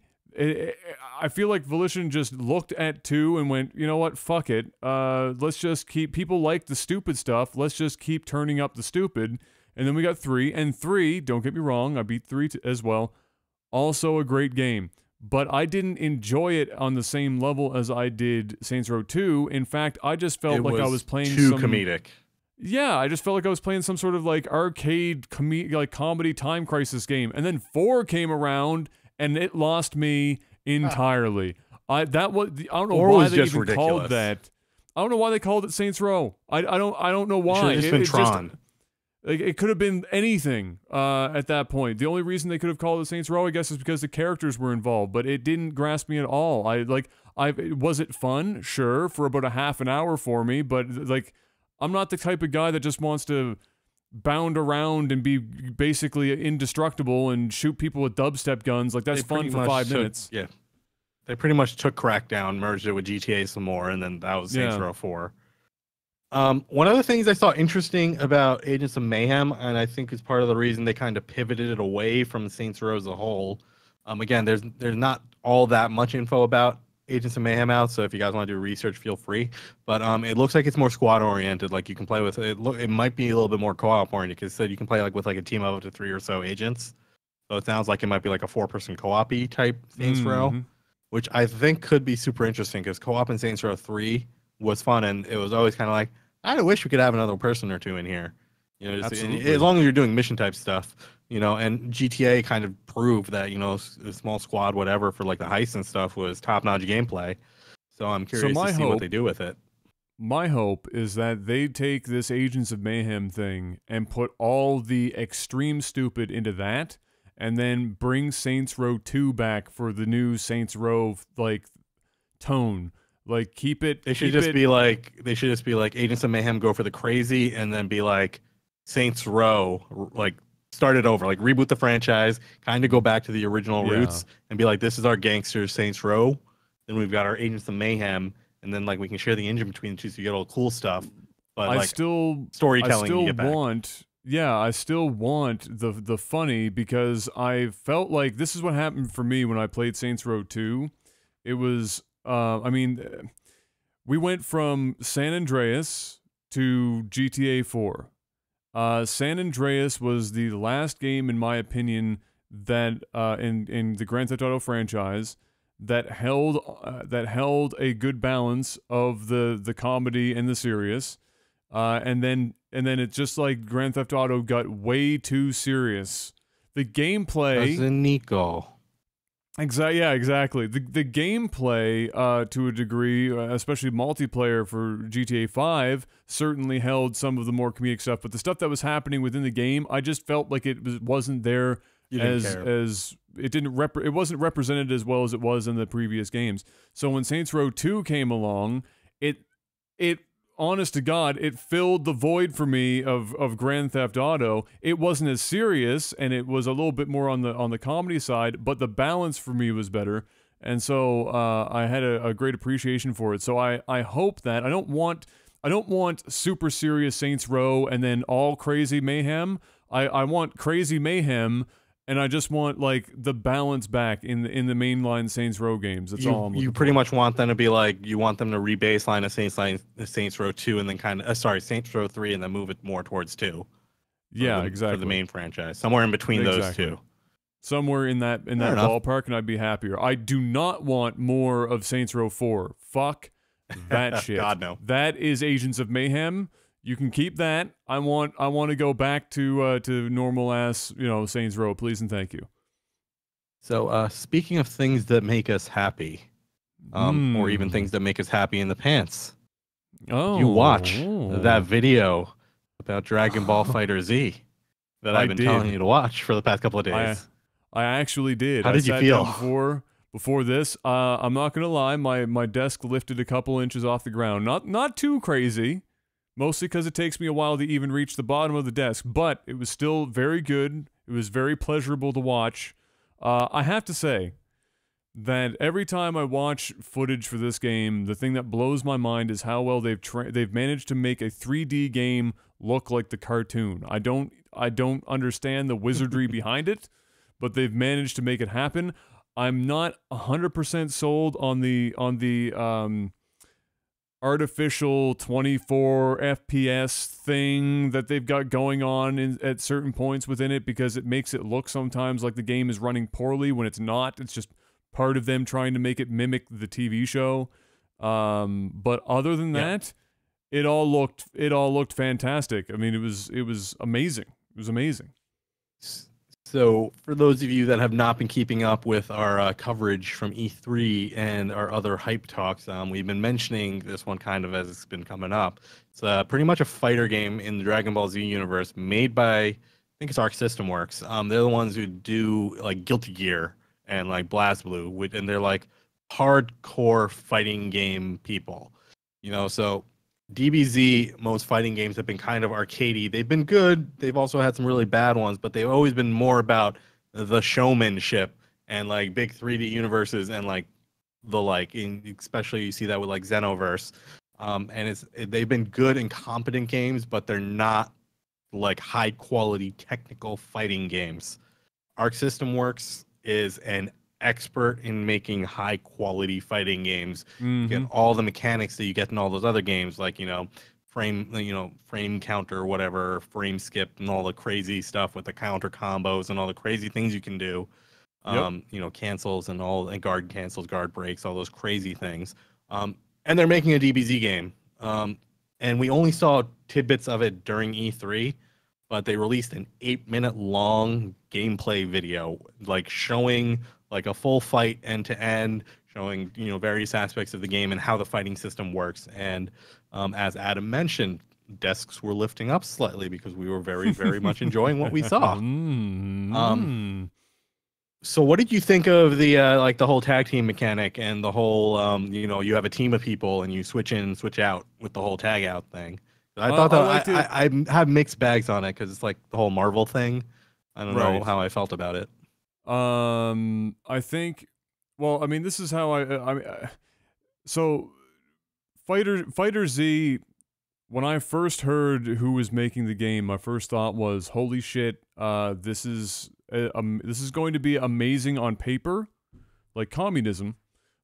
I feel like Volition just looked at 2 and went, you know what, fuck it. Let's just keep, people like the stupid stuff. Let's just keep turning up the stupid. And then we got 3, and 3, don't get me wrong, I beat 3 as well. Also a great game. But I didn't enjoy it on the same level as I did Saints Row 2. In fact, I just felt like I was playing
too comedic.
Yeah, I just felt like I was playing some sort of like arcade comedy time crisis game. And then 4 came around and it lost me entirely. I don't know why they even called that. I don't know why they called it Saints Row. I don't know why.
It should have just been Tron.
It could have been anything at that point. The only reason they could have called it Saints Row, I guess, is because the characters were involved, but it didn't grasp me at all. Was it fun? Sure, for about a half an hour for me, but like, I'm not the type of guy that just wants to bound around and be basically indestructible and shoot people with dubstep guns. Like, that's fun for 5 minutes.
Yeah. They pretty much took Crackdown, merged it with GTA some more, and then that was Saints Row 4. One of the things I saw interesting about Agents of Mayhem, and I think is part of the reason they kind of pivoted it away from Saints Row as a whole. Again, there's not all that much info about Agents of Mayhem out, so if you guys want to do research, feel free. But it looks like it's more squad oriented. Like, you can play with it. It might be a little bit more co-op oriented, because it said you can play with a team of up to 3 or so agents. So it sounds like it might be like a 4-person co-op-y type Saints Row, which I think could be super interesting, because co-op in Saints Row 3 was fun, and it was always kind of like, I wish we could have another person or two in here. As long as you're doing mission type stuff. And GTA kind of proved that, a small squad, whatever, for like the heists and stuff was top-notch gameplay. So I'm curious to see what they do with it.
My hope is that they take this Agents of Mayhem thing and put all the extreme stupid into that, and then bring Saints Row 2 back for the new Saints Row, tone. Like, keep it...
They should just be like Agents of Mayhem go for the crazy, and then be like Saints Row, start it over, reboot the franchise, kind of go back to the original roots, and be like, this is our gangsters Saints Row. Then we've got our Agents of Mayhem, and then we can share the engine between the two, so you get all the cool stuff. But I still
want the funny, because I felt like this is what happened for me when I played Saints Row 2. It was, we went from San Andreas to GTA 4. San Andreas was the last game, in my opinion, that in the Grand Theft Auto franchise that held a good balance of the comedy and the serious, and then it's just like Grand Theft Auto got way too serious. The gameplay,
Nico.
Yeah, exactly. The gameplay, to a degree, especially multiplayer for GTA 5, certainly held some of the more comedic stuff. But the stuff that was happening within the game, I just felt like wasn't there
You didn't care.
as it wasn't represented as well as it was in the previous games. So when Saints Row 2 came along, it honest to God, it filled the void for me of Grand Theft Auto. It wasn't as serious, and it was a little bit more on the comedy side, but the balance for me was better, and so I had a great appreciation for it. So I hope that I don't want super serious Saints Row and then all crazy mayhem. I want crazy mayhem. And I just want like the balance back in the mainline Saints Row games. That's all I'm looking
You pretty much want them to be like, you want them to rebaseline a Saints Row 2 and then kind of Saints Row 3 and then move it more towards 2.
Yeah, exactly.
For the main franchise, somewhere in between those two.
Somewhere in that ballpark, and I'd be happier. I do not want more of Saints Row 4. Fuck that shit.
God no.
That is Agents of Mayhem. You can keep that. I want to go back to normal ass, Saints Row, please and thank you.
So, speaking of things that make us happy, or even things that make us happy in the pants, you watch that video about Dragon Ball FighterZ that I've been telling you to watch for the past couple of days.
I actually did.
How did you feel
before this? I'm not gonna lie, my desk lifted a couple inches off the ground. Not too crazy. Mostly because it takes me a while to even reach the bottom of the desk, but it was still very good. It was very pleasurable to watch. I have to say that every time I watch footage for this game, the thing that blows my mind is how well they've managed to make a 3D game look like the cartoon. I don't understand the wizardry behind it, but they've managed to make it happen. I'm not 100% sold on the artificial 24 FPS thing that they've got going on at certain points within it, because it makes it look sometimes like the game is running poorly when it's not. It's just part of them trying to make it mimic the TV show. But other than that, it all looked fantastic. I mean, it was amazing. It was amazing.
So, for those of you that have not been keeping up with our coverage from E3 and our other hype talks, we've been mentioning this one kind of as it's been coming up. It's pretty much a fighter game in the Dragon Ball Z universe made by, I think it's Arc System Works. They're the ones who do like Guilty Gear and like BlazBlue, and they're like hardcore fighting game people. So DBZ, most fighting games have been kind of arcadey. They've been good. They've also had some really bad ones, but they've always been more about the showmanship and like big 3D universes and like especially you see that with like Xenoverse. And they've been good and competent games, but they're not like high quality technical fighting games. Arc System Works is an expert in making high quality fighting games. You get all the mechanics that you get in all those other games, like frame counter or whatever, frame skip, and all the crazy stuff with the counter combos and all the crazy things you can do. Cancels and guard cancels, guard breaks, all those crazy things. And they're making a DBZ game. And we only saw tidbits of it during E3, but they released an 8-minute long gameplay video, like showing like a full fight end to end, showing various aspects of the game and how the fighting system works. And as Adam mentioned, desks were lifting up slightly because we were very, very much enjoying what we saw. So what did you think of the the whole tag team mechanic and the whole you have a team of people and you switch in and switch out with the whole tag out thing? I thought that I have mixed bags on it because it's like the whole Marvel thing. I don't know how I felt about it.
I think, well, I mean, this is how so FighterZ, when I first heard who was making the game, my first thought was, holy shit, this is going to be amazing on paper, like communism,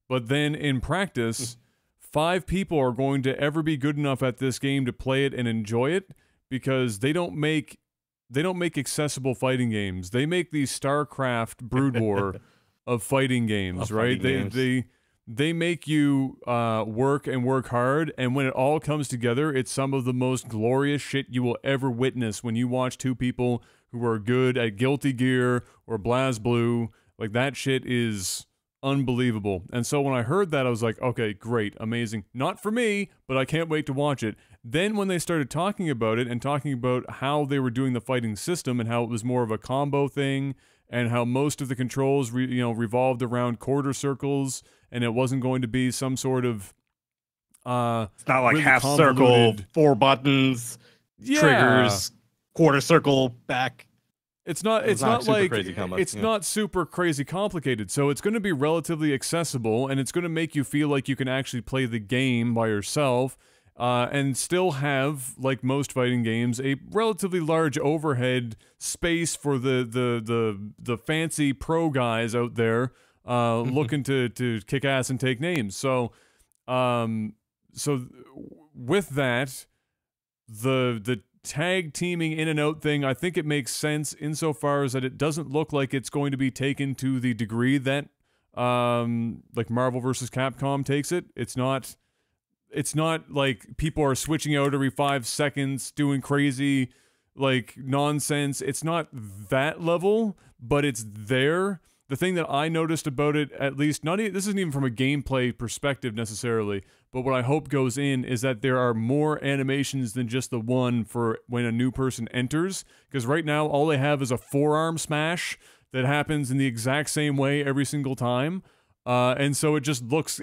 but then in practice, 5 people are going to ever be good enough at this game to play it and enjoy it, because they don't make accessible fighting games. They make these StarCraft Brood War of fighting games, right? They make you work and work hard, and when it all comes together, it's some of the most glorious shit you will ever witness when you watch 2 people who are good at Guilty Gear or BlazBlue Like, that shit is unbelievable. And so when I heard that, I was like, okay, great, amazing. Not for me, but I can't wait to watch it. Then when they started talking about it and talking about how they were doing the fighting system and how it was more of a combo thing and how most of the controls revolved around quarter circles and it wasn't going to be some sort of
it's not like
really
half circle, 4 buttons, triggers, quarter circle, back.
It's not like it's not super crazy complicated. So it's going to be relatively accessible, and it's going to make you feel like you can actually play the game by yourself, and still have, like most fighting games, a relatively large overhead space for the fancy pro guys out there looking to kick ass and take names. So with that, the tag teaming in and out thing, I think it makes sense insofar as that it doesn't look like it's going to be taken to the degree that like Marvel vs. Capcom takes it. It's not like people are switching out every 5 seconds doing crazy like nonsense. It's not that level, but it's there. The thing that I noticed about it, at least, this isn't even from a gameplay perspective necessarily, but what I hope goes in is that there are more animations than just the one for when a new person enters. Because right now, all they have is a forearm smash that happens in the exact same way every single time. And so it just looks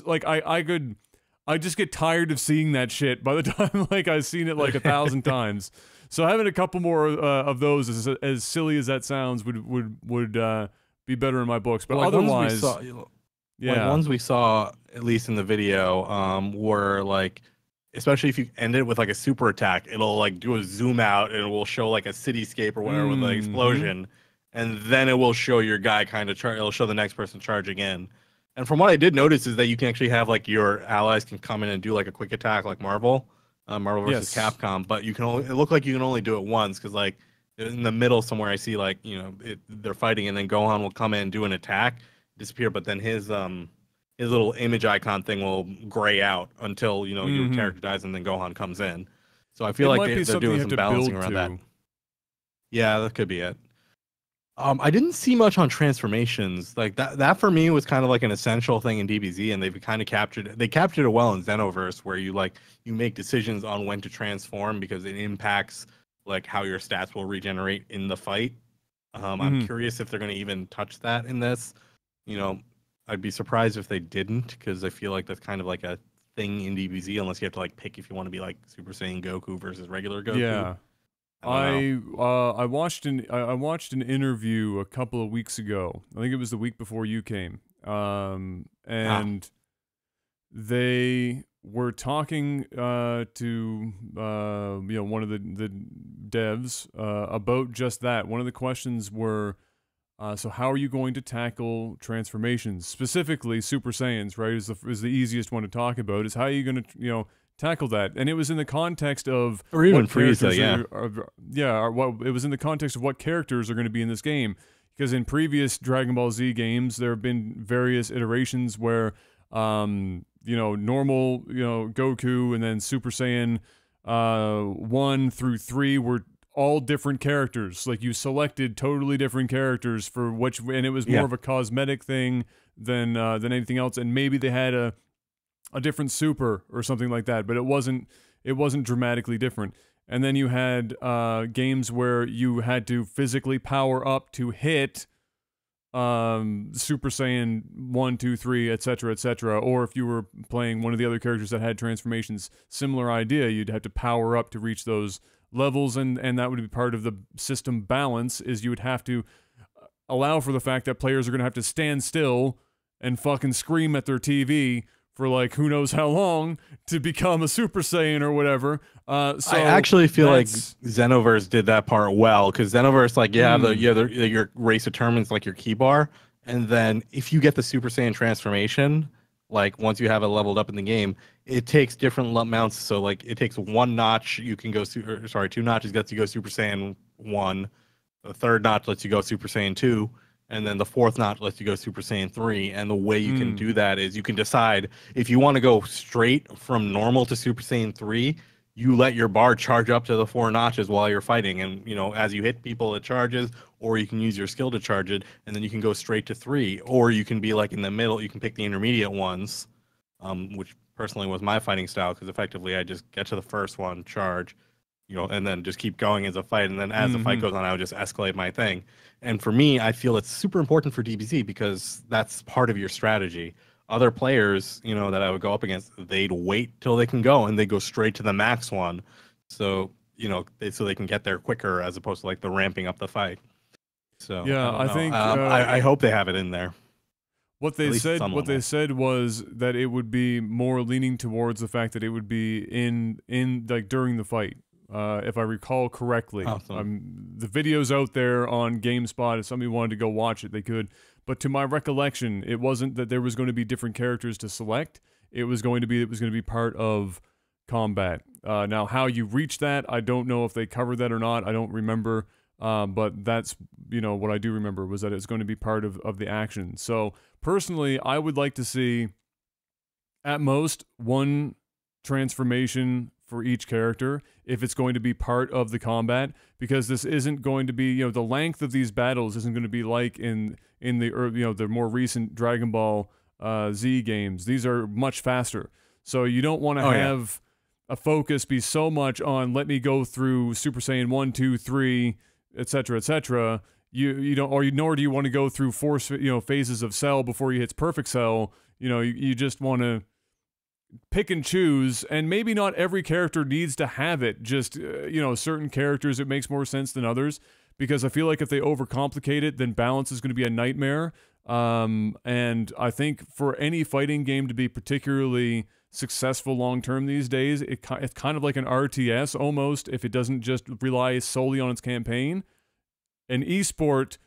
like I just get tired of seeing that shit by the time like I've seen it like 1,000 times. So having a couple more of those, as silly as that sounds, would be better in my books. But otherwise,
the ones we saw, at least in the video, were like, especially if you end it with like a super attack, it'll like do a zoom out and it will show like a cityscape or whatever with the explosion, and then it will show your guy kind of it'll show the next person charging in. And from what I did notice is that you can actually have like your allies can come in and do like a quick attack like Marvel versus Capcom, but it looked like you can only do it once, because like in the middle somewhere I see like they're fighting and then Gohan will come in and do an attack, disappear, but then his little image icon thing will gray out until your character dies and then Gohan comes in. So I feel like they're doing some balancing around that. Yeah, that could be it. I didn't see much on transformations. Like that for me was kind of like an essential thing in DBZ, and they've kind of captured it well in Xenoverse, where you make decisions on when to transform because it impacts like how your stats will regenerate in the fight. I'm curious if they're going to even touch that in this. I'd be surprised if they didn't, because I feel like that's kind of like a thing in DBZ, unless you have to like pick if you want to be like Super Saiyan Goku versus regular Goku.
Yeah. I watched an interview a couple of weeks ago. I think it was the week before you came. And they were talking to one of the devs about just that. One of the questions were, so how are you going to tackle transformations, specifically Super Saiyans? Right, is the easiest one to talk about. Is how are you going to tackle that? And it was in the context of,
or even Frieza,
it was in the context of what characters are going to be in this game, because in previous Dragon Ball Z games there have been various iterations where normal Goku and then Super Saiyan 1 through 3 were all different characters. Like, you selected totally different characters for which, and it was more of a cosmetic thing than anything else, and maybe they had a different super or something like that, but it wasn't dramatically different. And then you had games where you had to physically power up to hit Super Saiyan 1, 2, 3, etc., etc. Or if you were playing one of the other characters that had transformations, similar idea, you'd have to power up to reach those levels, and that would be part of the system balance, is you would have to allow for the fact that players are going to have to stand still and fucking scream at their TV for like who knows how long to become a Super Saiyan or whatever. So
I actually feel like Xenoverse did that part well, because Xenoverse, like, your race determines like your key bar, and then if you get the Super Saiyan transformation, like once you have it leveled up in the game, it takes different amounts. So like it takes 1 notch, you can go 2 notches lets you go Super Saiyan 1, the 3rd notch lets you go Super Saiyan 2, and then the 4th notch lets you go Super Saiyan 3. And the way you can do that is you can decide if you want to go straight from normal to Super Saiyan 3, you let your bar charge up to the 4 notches while you're fighting, and you know, as you hit people it charges, or you can use your skill to charge it, and then you can go straight to 3, or you can be like in the middle, you can pick the intermediate ones, which personally was my fighting style, because effectively I just get to the first one, charge, you know, and then just keep going as a fight, and then as the fight goes on I would just escalate my thing. And for me, I feel it's super important for DBZ because that's part of your strategy. Other players, you know, that I would go up against, they'd wait till they can go and they go straight to the max one, so you know, so they can get there quicker as opposed to like the ramping up the fight. So
yeah, I think
I hope they have it in there.
What they said was that it would be more leaning towards the fact that it would be in like during the fight. If I recall correctly, the video's out there on GameSpot. If somebody wanted to go watch it, they could. But to my recollection, it wasn't that there was going to be different characters to select. It was going to be part of combat. Now, how you reach that, I don't know if they covered that or not. I don't remember. But that's, you know, what I do remember was that it's going to be part of the action. So personally, I would like to see at most one transformation for each character if it's going to be part of the combat, because this isn't going to be, you know, the length of these battles isn't going to be like in the you know, the more recent Dragon Ball Z games. These are much faster, so you don't want to have a focus be so much on let me go through Super Saiyan 1, 2, 3, etc., etc. You don't, nor do you want to go through 4, you know, phases of Cell before you hit Perfect Cell. You know, you just want to pick and choose, and maybe not every character needs to have it. Just you know, certain characters it makes more sense than others, because I feel like if they overcomplicate it, then balance is going to be a nightmare. And I think for any fighting game to be particularly successful long term these days, it's kind of like an RTS almost. If it doesn't just rely solely on its campaign, an esport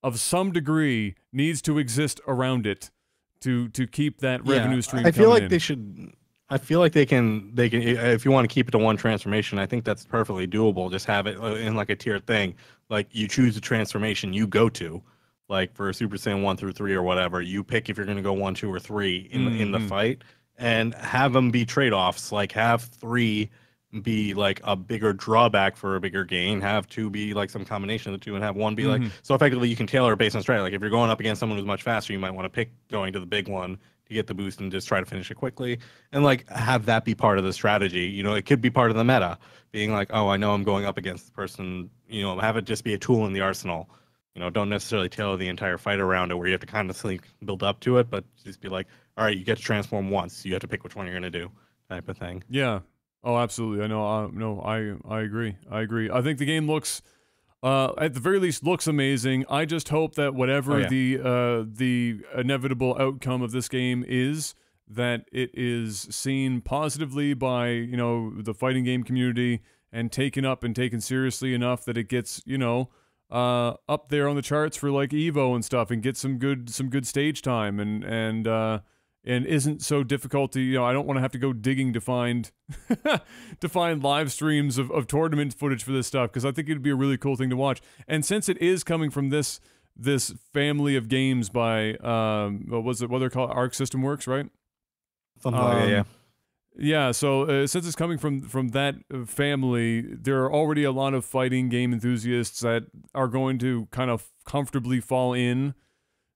of some degree needs to exist around it to keep that revenue stream.
I feel like
in.
they should. I feel like they can. If you want to keep it to one transformation, I think that's perfectly doable. Just have it in like a tiered thing. Like you choose the transformation you go to. Like for Super Saiyan 1 through 3 or whatever, you pick if you're going to go 1, 2, or 3 in the fight, and have them be trade-offs. Like have 3 be like a bigger drawback for a bigger gain, have 2 be like some combination of the 2, and have 1 be like, so effectively you can tailor it based on strategy. Like if you're going up against someone who's much faster, you might want to pick going to the big one to get the boost and just try to finish it quickly, and like have that be part of the strategy. You know, it could be part of the meta, being like, oh, I know I'm going up against the person, you know, have it just be a tool in the arsenal. You know, don't necessarily tailor the entire fight around it where you have to kind of build up to it, but just be like, all right, you get to transform once, you have to pick which one you're going to do, type of thing.
Yeah. Oh, absolutely. I know. No, I agree. I think the game looks, at the very least, looks amazing. I just hope that whatever the inevitable outcome of this game is, that it is seen positively by, you know, the fighting game community and taken up and taken seriously enough that it gets, you know, up there on the charts for like Evo and stuff, and get some good stage time, and isn't so difficult to, you know, I don't want to have to go digging to find to find live streams of tournament footage for this stuff, because I think it'd be a really cool thing to watch. And since it is coming from this family of games by what they're called, Arc System Works, right?
Something like that, yeah.
Yeah, so since it's coming from that family, there are already a lot of fighting game enthusiasts that are going to kind of comfortably fall in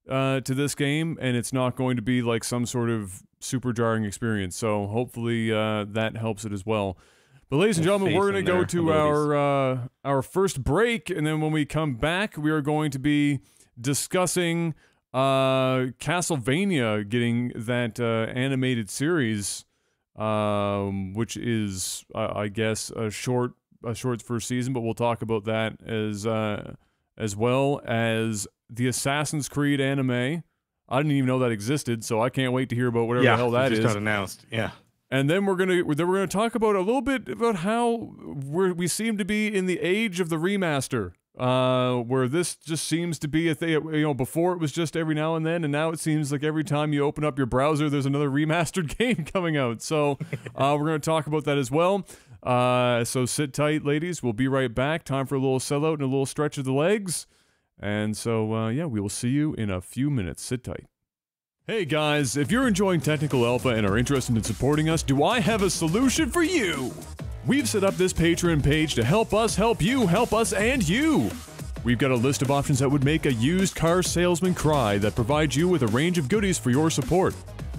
to this game, and it's not going to be like some sort of super jarring experience. So hopefully that helps it as well. But ladies and gentlemen, we're going to go to our first break, and then when we come back, we are going to be discussing Castlevania getting that animated series, which is I guess a short first season, but we'll talk about that as well as the Assassin's Creed anime. I didn't even know that existed, so I can't wait to hear about whatever the hell that is.
Yeah, just got announced. Yeah.
And then we're gonna talk about a little bit about how we seem to be in the age of the remaster, where this just seems to be a thing. You know, before it was just every now and then, and now it seems like every time you open up your browser, there's another remastered game coming out. So we're gonna talk about that as well. So sit tight, ladies. We'll be right back. Time for a little sellout and a little stretch of the legs. And so yeah, we will see you in a few minutes. Sit tight. Hey guys, if you're enjoying Technical Alpha and are interested in supporting us, do I have a solution for you? we've set up this Patreon page to help us help you, help us and you. We've got a list of options that would make a used car salesman cry that provide you with a range of goodies for your support.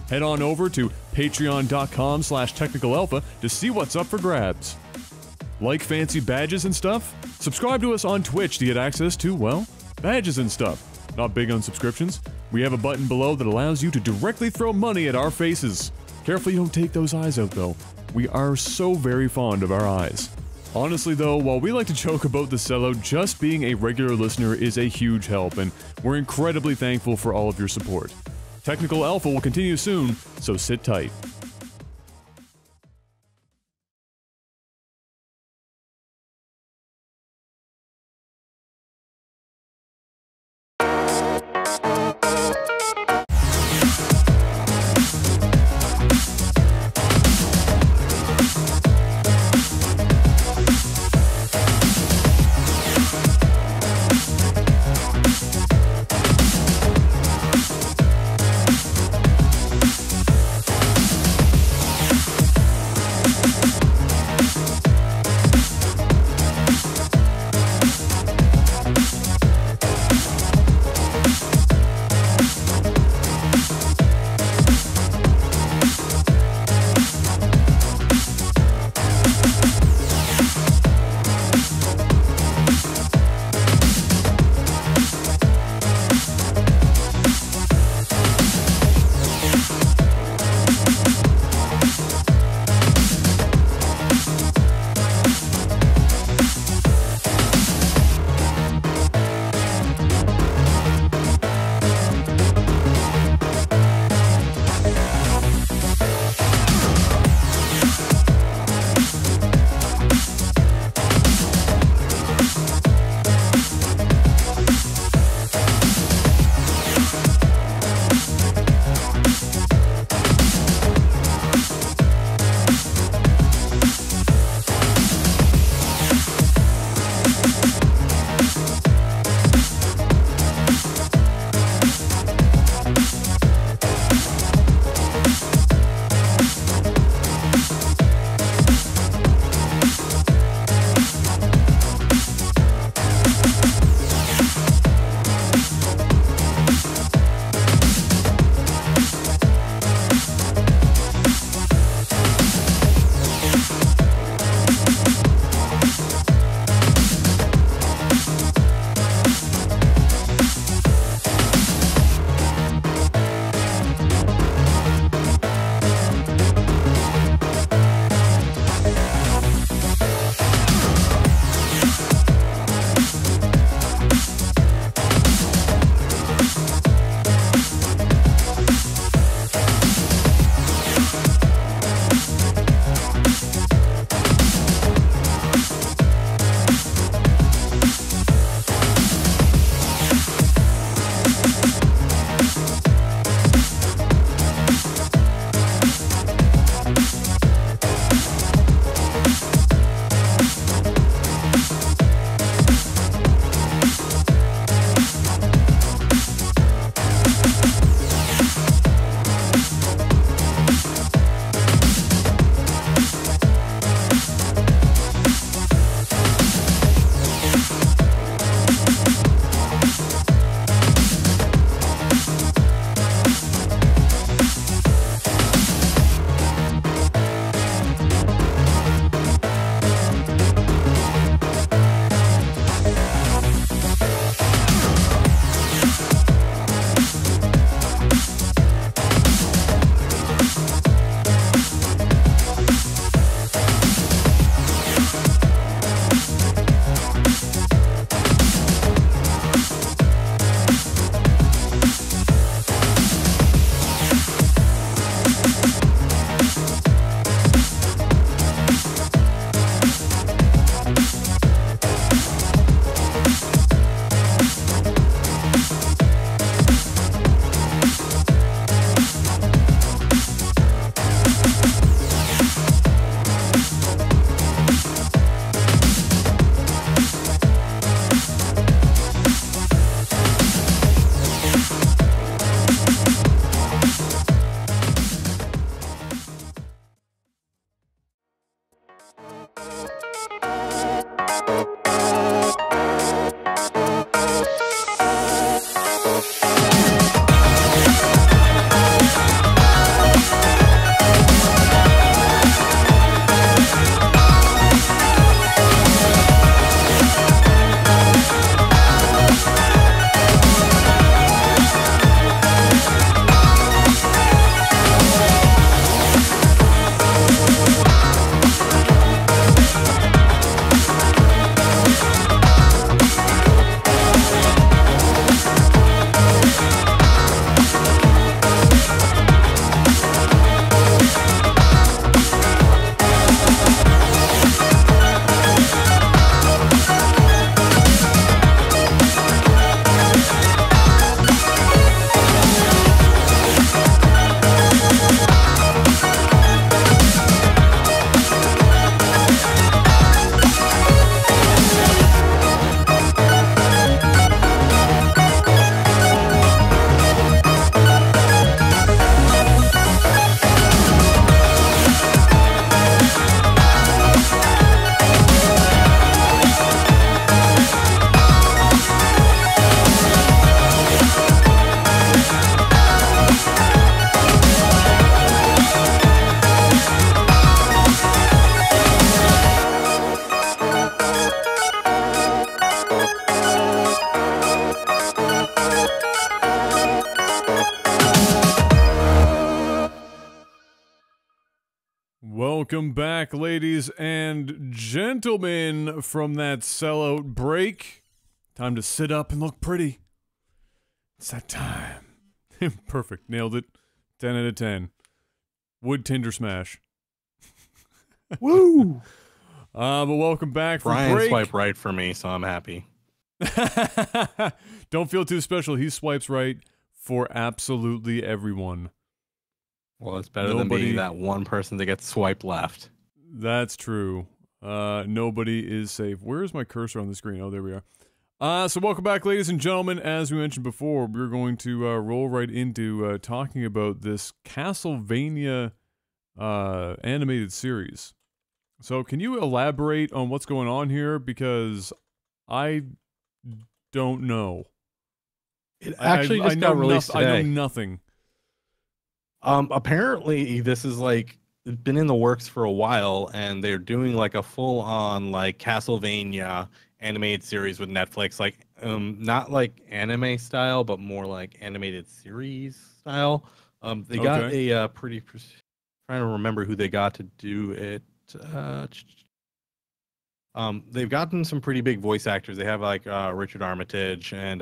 Head on over to patreon.com/technicalalpha to see what's up for grabs. Like fancy badges and stuff? Subscribe to us on Twitch to get access to, well, badges and stuff. Not big on subscriptions. We have a button below that allows you to directly throw money at our faces. Careful you don't take those eyes out though. We are so very fond of our eyes. Honestly though, while we like to joke about the sellout, just being a regular listener is a huge help, and we're incredibly thankful for all of your support. Technical Alpha will continue soon, so sit tight. Welcome back, ladies and gentlemen, from that sellout break. Time to sit up and look pretty. It's that time. Perfect. Nailed it. 10 out of 10. Would Tinder smash.
Woo!
But welcome back from
Brian
break.
swiped right for me, so I'm happy.
Don't feel too special. He swipes right for absolutely everyone.
Well, it's better than being that one person that gets swiped left.
That's true. Nobody is safe. Where's my cursor on the screen? Oh, there we are. So welcome back, ladies and gentlemen. As we mentioned before, we're going to roll right into talking about this Castlevania animated series. So can you elaborate on what's going on here? Because I don't know.
It actually just got released today.
I know nothing.
Apparently this is like been in the works for a while, and they're doing like a full-on like Castlevania animated series with Netflix, like not like anime style, but more like animated series style. They got a pretty trying to remember who they got to do it. They've gotten some pretty big voice actors. They have like Richard Armitage and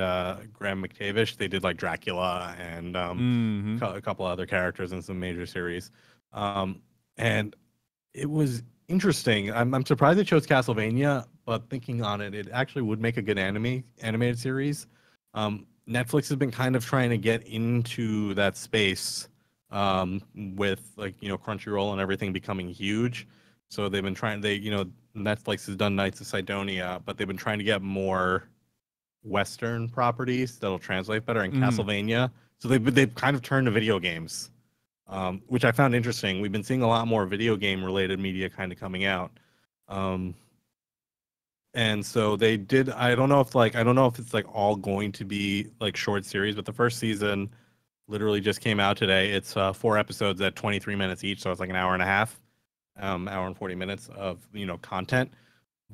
Graham McTavish. They did like Dracula and a couple other characters in some major series. And it was interesting. I'm surprised they chose Castlevania, but thinking on it, it actually would make a good animated series. Netflix has been kind of trying to get into that space with like, Crunchyroll and everything becoming huge. So they've been trying, Netflix has done Knights of Sidonia, but they've been trying to get more Western properties that'll translate better in Castlevania. So they've kind of turned to video games, which I found interesting. We've been seeing a lot more video game related media kind of coming out. And so they did, I don't know if it's like all going to be like short series, but the first season literally just came out today. It's 4 episodes at 23 minutes each. So it's like an hour and a half. Hour and 40 minutes of content,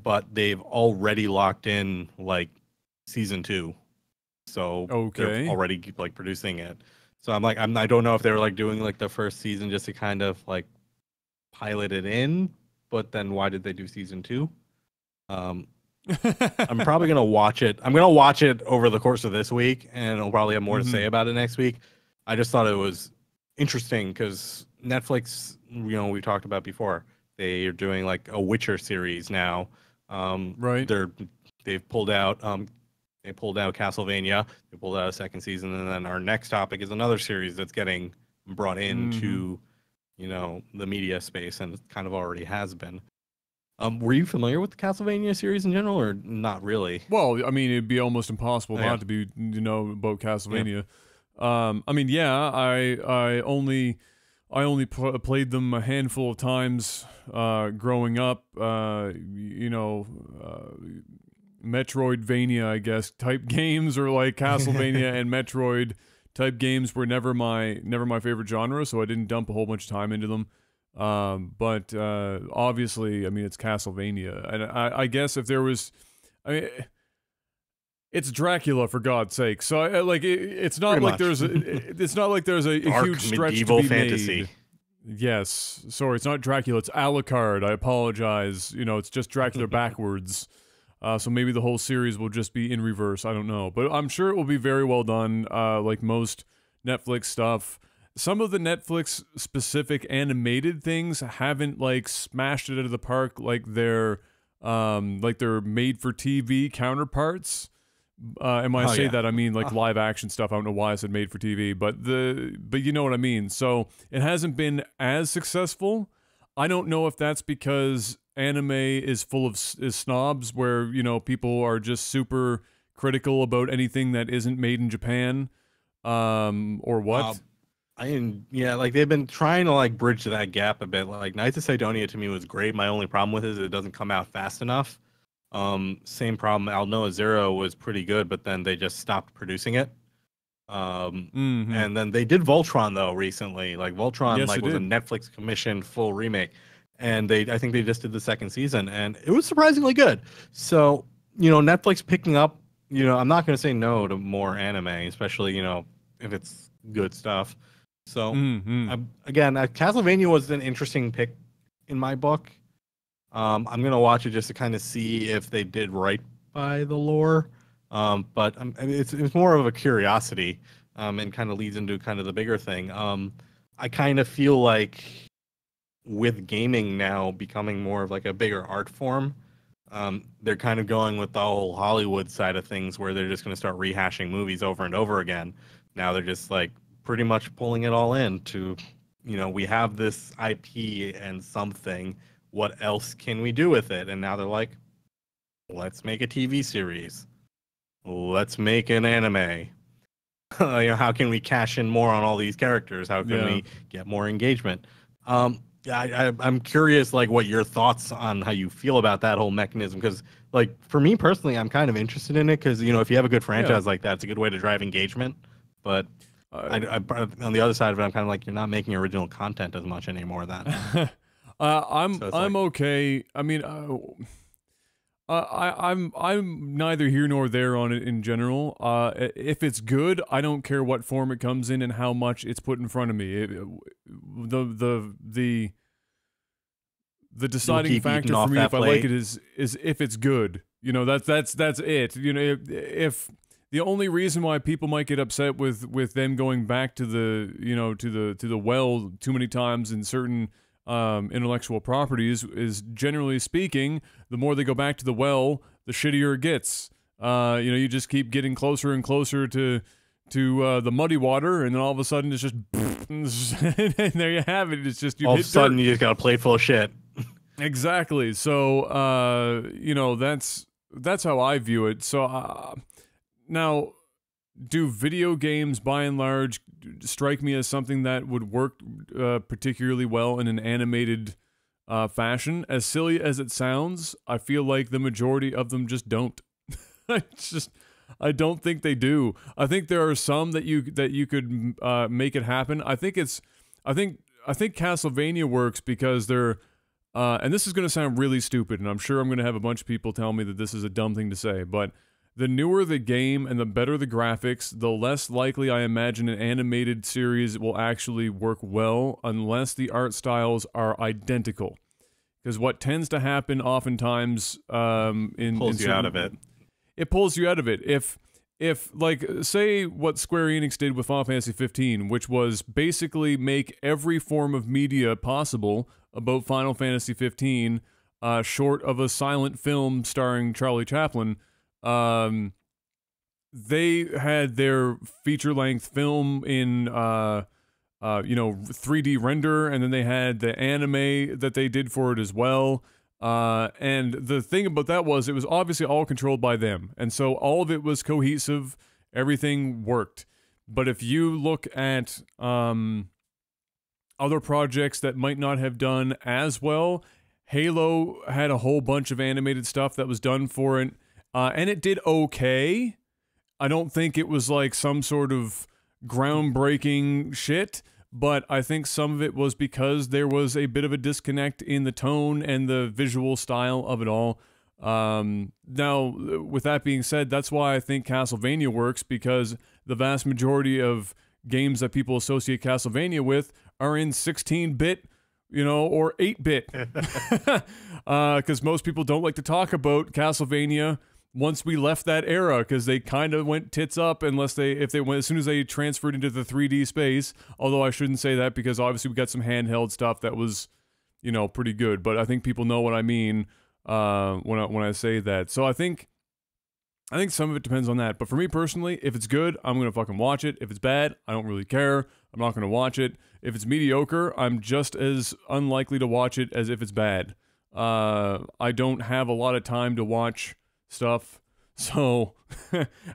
but they've already locked in like season 2, so they're already like producing it. So I don't know if they were like doing like the first season just to kind of like pilot it in, but then why did they do season 2? I'm probably gonna watch it. I'm gonna watch it over the course of this week, and I'll probably have more to say about it next week. I just thought it was interesting because Netflix, we talked about before, they are doing like a Witcher series now.
Right.
They've pulled out Castlevania. They pulled out a second season, and then our next topic is another series that's getting brought into the media space, and it kind of already has been. Were you familiar with the Castlevania series in general, or not really?
Well, I mean, it'd be almost impossible not to be about Castlevania. I only played them a handful of times growing up. Metroidvania, I guess, type games, or like Castlevania and Metroid type games were never my favorite genre, so I didn't dump a whole bunch of time into them. But obviously, I mean, it's Castlevania, and I guess if there was, it's Dracula, for God's sake. So it's not like there's a
Dark
huge stretch
medieval
to be
fantasy.
made. Yes, sorry, it's not Dracula. It's Alucard. I apologize. It's just Dracula backwards. So maybe the whole series will just be in reverse. I don't know, but I'm sure it will be very well done. Like most Netflix stuff. Some of the Netflix specific animated things haven't like smashed it out of the park like their made for TV counterparts. And when I say that, I mean like live action stuff. I don't know why I said made for TV, but you know what I mean. So it hasn't been as successful. I don't know if that's because anime is full of snobs, where people are just super critical about anything that isn't made in Japan, or what.
Like they've been trying to like bridge that gap a bit. Like Knights of Sidonia to me was great. My only problem with it is it doesn't come out fast enough. Same problem. Alnoa Zero was pretty good, but then they just stopped producing it. And then they did Voltron though recently. Like Voltron was a Netflix commissioned full remake, and I think they just did the second season, and it was surprisingly good. So Netflix picking up. I'm not going to say no to more anime, especially if it's good stuff. So again, Castlevania was an interesting pick in my book. I'm gonna watch it just to kind of see if they did right by the lore. But I mean, it's more of a curiosity, and kind of leads into kind of the bigger thing. I kind of feel like with gaming now becoming more of like a bigger art form, they're kind of going with the whole Hollywood side of things, where they're just going to start rehashing movies over and over again. Now they're just like pretty much pulling it all in to, we have this IP and something. What else can we do with it? And now they're like, let's make a TV series. Let's make an anime. How can we cash in more on all these characters? How can we get more engagement? I'm curious, like, what your thoughts on how you feel about that whole mechanism, because, like, for me personally, I'm kind of interested in it because, if you have a good franchise like that, it's a good way to drive engagement. But on the other side of it, I'm kind of like, you're not making original content as much anymore. Then
I'm okay. I mean, I'm neither here nor there on it in general. If it's good, I don't care what form it comes in and how much it's put in front of me. The deciding factor for me if I like it is if it's good. That's it. If the only reason why people might get upset with them going back to the well too many times in certain intellectual properties is, generally speaking, the more they go back to the well, the shittier it gets. You just keep getting closer and closer to the muddy water, and then all of a sudden it's just and there you have it. It's just
all of a sudden you just got a plate full of shit.
Exactly. So that's how I view it. So now, do video games by and large strike me as something that would work particularly well in an animated fashion? As silly as it sounds, I feel like the majority of them just don't. I don't think they do. I think there are some that you could make it happen. I think Castlevania works because they're and this is going to sound really stupid, and I'm sure I'm going to have a bunch of people tell me that this is a dumb thing to say, but the newer the game and the better the graphics, the less likely I imagine an animated series will actually work well unless the art styles are identical. Because what tends to happen oftentimes
pulls you out of it.
It pulls you out of it. If like, say what Square Enix did with Final Fantasy 15, which was basically make every form of media possible about Final Fantasy 15, short of a silent film starring Charlie Chaplin. They had their feature-length film in 3D render, and then they had the anime that they did for it as well. And the thing about that was it was obviously all controlled by them, and so all of it was cohesive. Everything worked. But if you look at other projects that might not have done as well, Halo had a whole bunch of animated stuff that was done for it. And it did okay. I don't think it was like some sort of groundbreaking shit, but I think some of it was because there was a bit of a disconnect in the tone and the visual style of it all. Now, with that being said, that's why I think Castlevania works, because the vast majority of games that people associate Castlevania with are in 16-bit, or 8-bit. Because most people don't like to talk about Castlevania once we left that era, because they kind of went tits up as soon as they transferred into the 3D space. Although I shouldn't say that, because obviously we got some handheld stuff that was, pretty good. But I think people know what I mean when I say that. So I think some of it depends on that. But for me personally, if it's good, I'm gonna fucking watch it. If it's bad, I don't really care. I'm not gonna watch it. If it's mediocre, I'm just as unlikely to watch it as if it's bad. I don't have a lot of time to watch stuff, so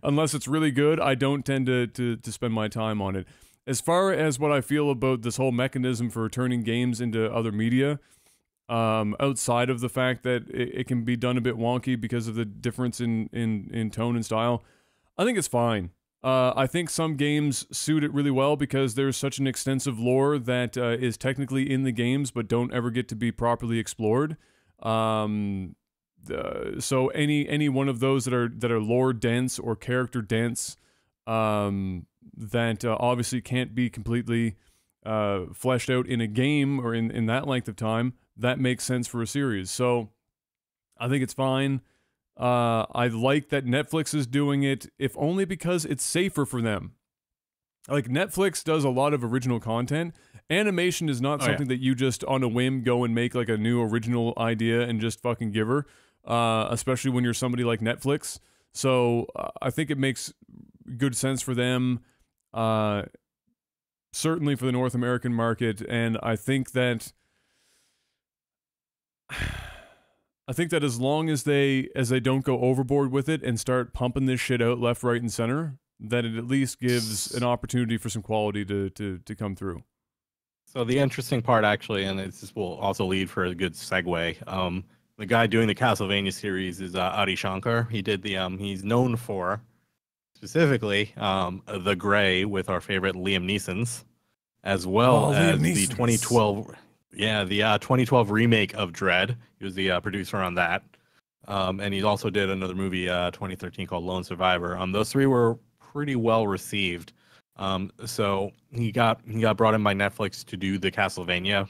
unless it's really good, I don't tend to spend my time on it. As far as what I feel about this whole mechanism for turning games into other media, outside of the fact that it can be done a bit wonky because of the difference in tone and style, I think it's fine. I think some games suit it really well because there's such an extensive lore that is technically in the games but don't ever get to be properly explored. So any one of those that are lore dense or character dense, that obviously can't be completely fleshed out in a game or in that length of time, that makes sense for a series. So I think it's fine. I like that Netflix is doing it, if only because it's safer for them. Like, Netflix does a lot of original content. Animation is not something that you just on a whim go and make like a new original idea and just fucking give her, especially when you're somebody like Netflix. So I think it makes good sense for them, certainly for the North American market. And I think that as long as they don't go overboard with it and start pumping this shit out left, right, and center, that it at least gives an opportunity for some quality to come through.
So the interesting part, actually, and this will also lead for a good segue. The guy doing the Castlevania series is Adi Shankar. He did the he's known for specifically The Gray with our favorite Liam Neeson's, as well as the 2012 2012 remake of Dread. He was the producer on that. And he also did another movie 2013 called Lone Survivor. Those three were pretty well received. So he got brought in by Netflix to do the Castlevania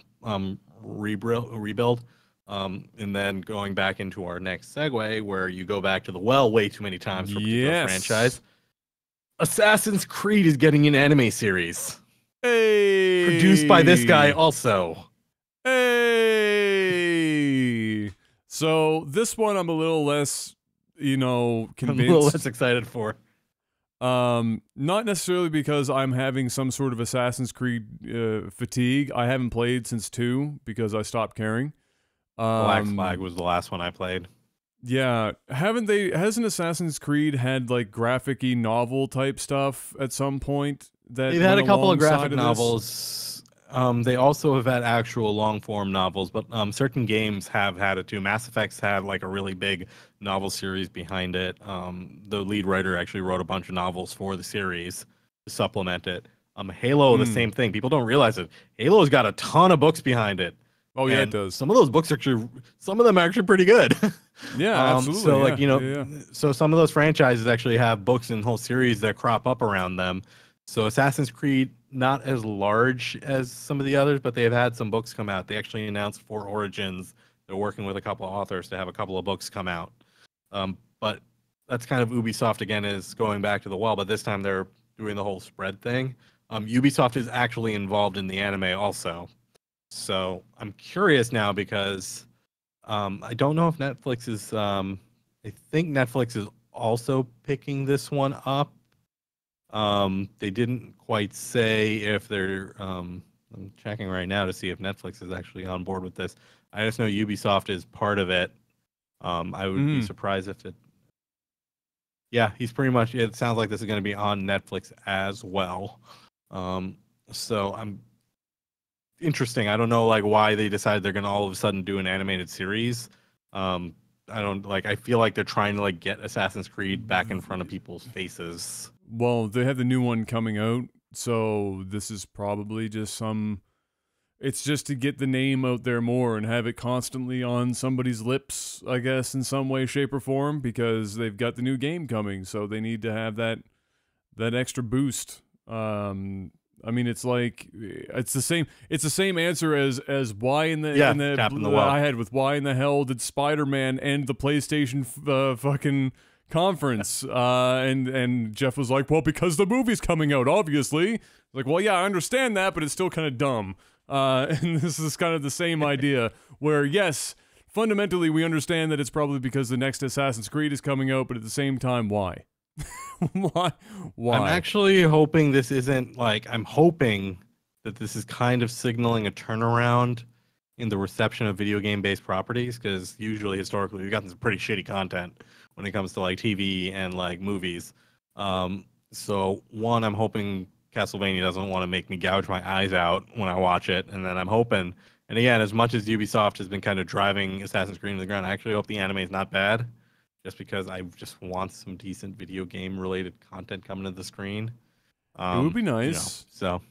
rebuild. And then going back into our next segue, where you go back to the well way too many times for a particular franchise. Assassin's Creed is getting an anime series.
Hey!
Produced by this guy also.
Hey! So this one I'm a little less, convinced.
I'm a little less excited for.
Not necessarily because I'm having some sort of Assassin's Creed fatigue. I haven't played since 2 because I stopped caring.
Black Flag was the last one I played.
Yeah, hasn't Assassin's Creed had like graphic-y novel type stuff at some point? They've
had a couple of graphic novels. They also have had actual long-form novels, but certain games have had it too. Mass Effect's had like a really big novel series behind it. The lead writer actually wrote a bunch of novels for the series to supplement it. Halo, the same thing. People don't realize it. Halo's got a ton of books behind it.
Oh yeah, it does.
Some of those books some of them are actually pretty good.
Yeah, absolutely.
So like so some of those franchises actually have books and whole series that crop up around them. So Assassin's Creed, not as large as some of the others, but they've had some books come out. They actually announced for Origins. They're working with a couple of authors to have a couple of books come out. But that's kind of Ubisoft again, is going back to the well, but this time they're doing the whole spread thing. Ubisoft is actually involved in the anime also. So I'm curious now because I don't know if Netflix is. I think Netflix is also picking this one up. They didn't quite say if they're. I'm checking right now to see if Netflix is actually on board with this. I just know Ubisoft is part of it. I would be surprised if it. Yeah, he's pretty much. It sounds like this is going to be on Netflix as well. So I'm. Interesting. I don't know like why they decided they're gonna all of a sudden do an animated series. I feel like they're trying to like get Assassin's Creed back in front of people's faces.
Well, they have the new one coming out, so this is probably just it's just to get the name out there more and have it constantly on somebody's lips, I guess, in some way, shape, or form, because they've got the new game coming, so they need to have that extra boost. I mean, it's like it's the same answer as why in the I had with why in the hell did Spider-Man end the PlayStation fucking conference? And Jeff was like, well, because the movie's coming out, obviously. Like, well, yeah, I understand that, but it's still kind of dumb. And this is kind of the same idea where, yes, fundamentally we understand that it's probably because the next Assassin's Creed is coming out, but at the same time, why? Why?
I'm actually hoping this isn't like. I'm hoping that this is kind of signaling a turnaround in the reception of video game-based properties, because usually, historically, we've gotten some pretty shitty content when it comes to like TV and like movies. So one, I'm hoping Castlevania doesn't want to make me gouge my eyes out when I watch it, and then I'm hoping. And again, as much as Ubisoft has been kind of driving Assassin's Creed to the ground, I actually hope the anime is not bad. Just because I just want some decent video game related content coming to the screen.
It would be nice.
So,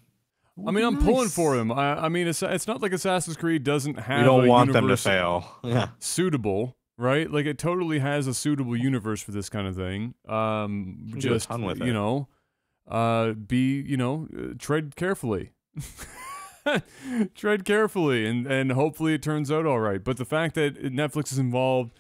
I mean, I'm pulling for them. I mean, it's not like Assassin's Creed doesn't have.
We don't want them to fail. Yeah.
Suitable, right? Like it totally has a suitable universe for this kind of thing. Just tread carefully. tread carefully, and hopefully it turns out all right. But the fact that Netflix is involved,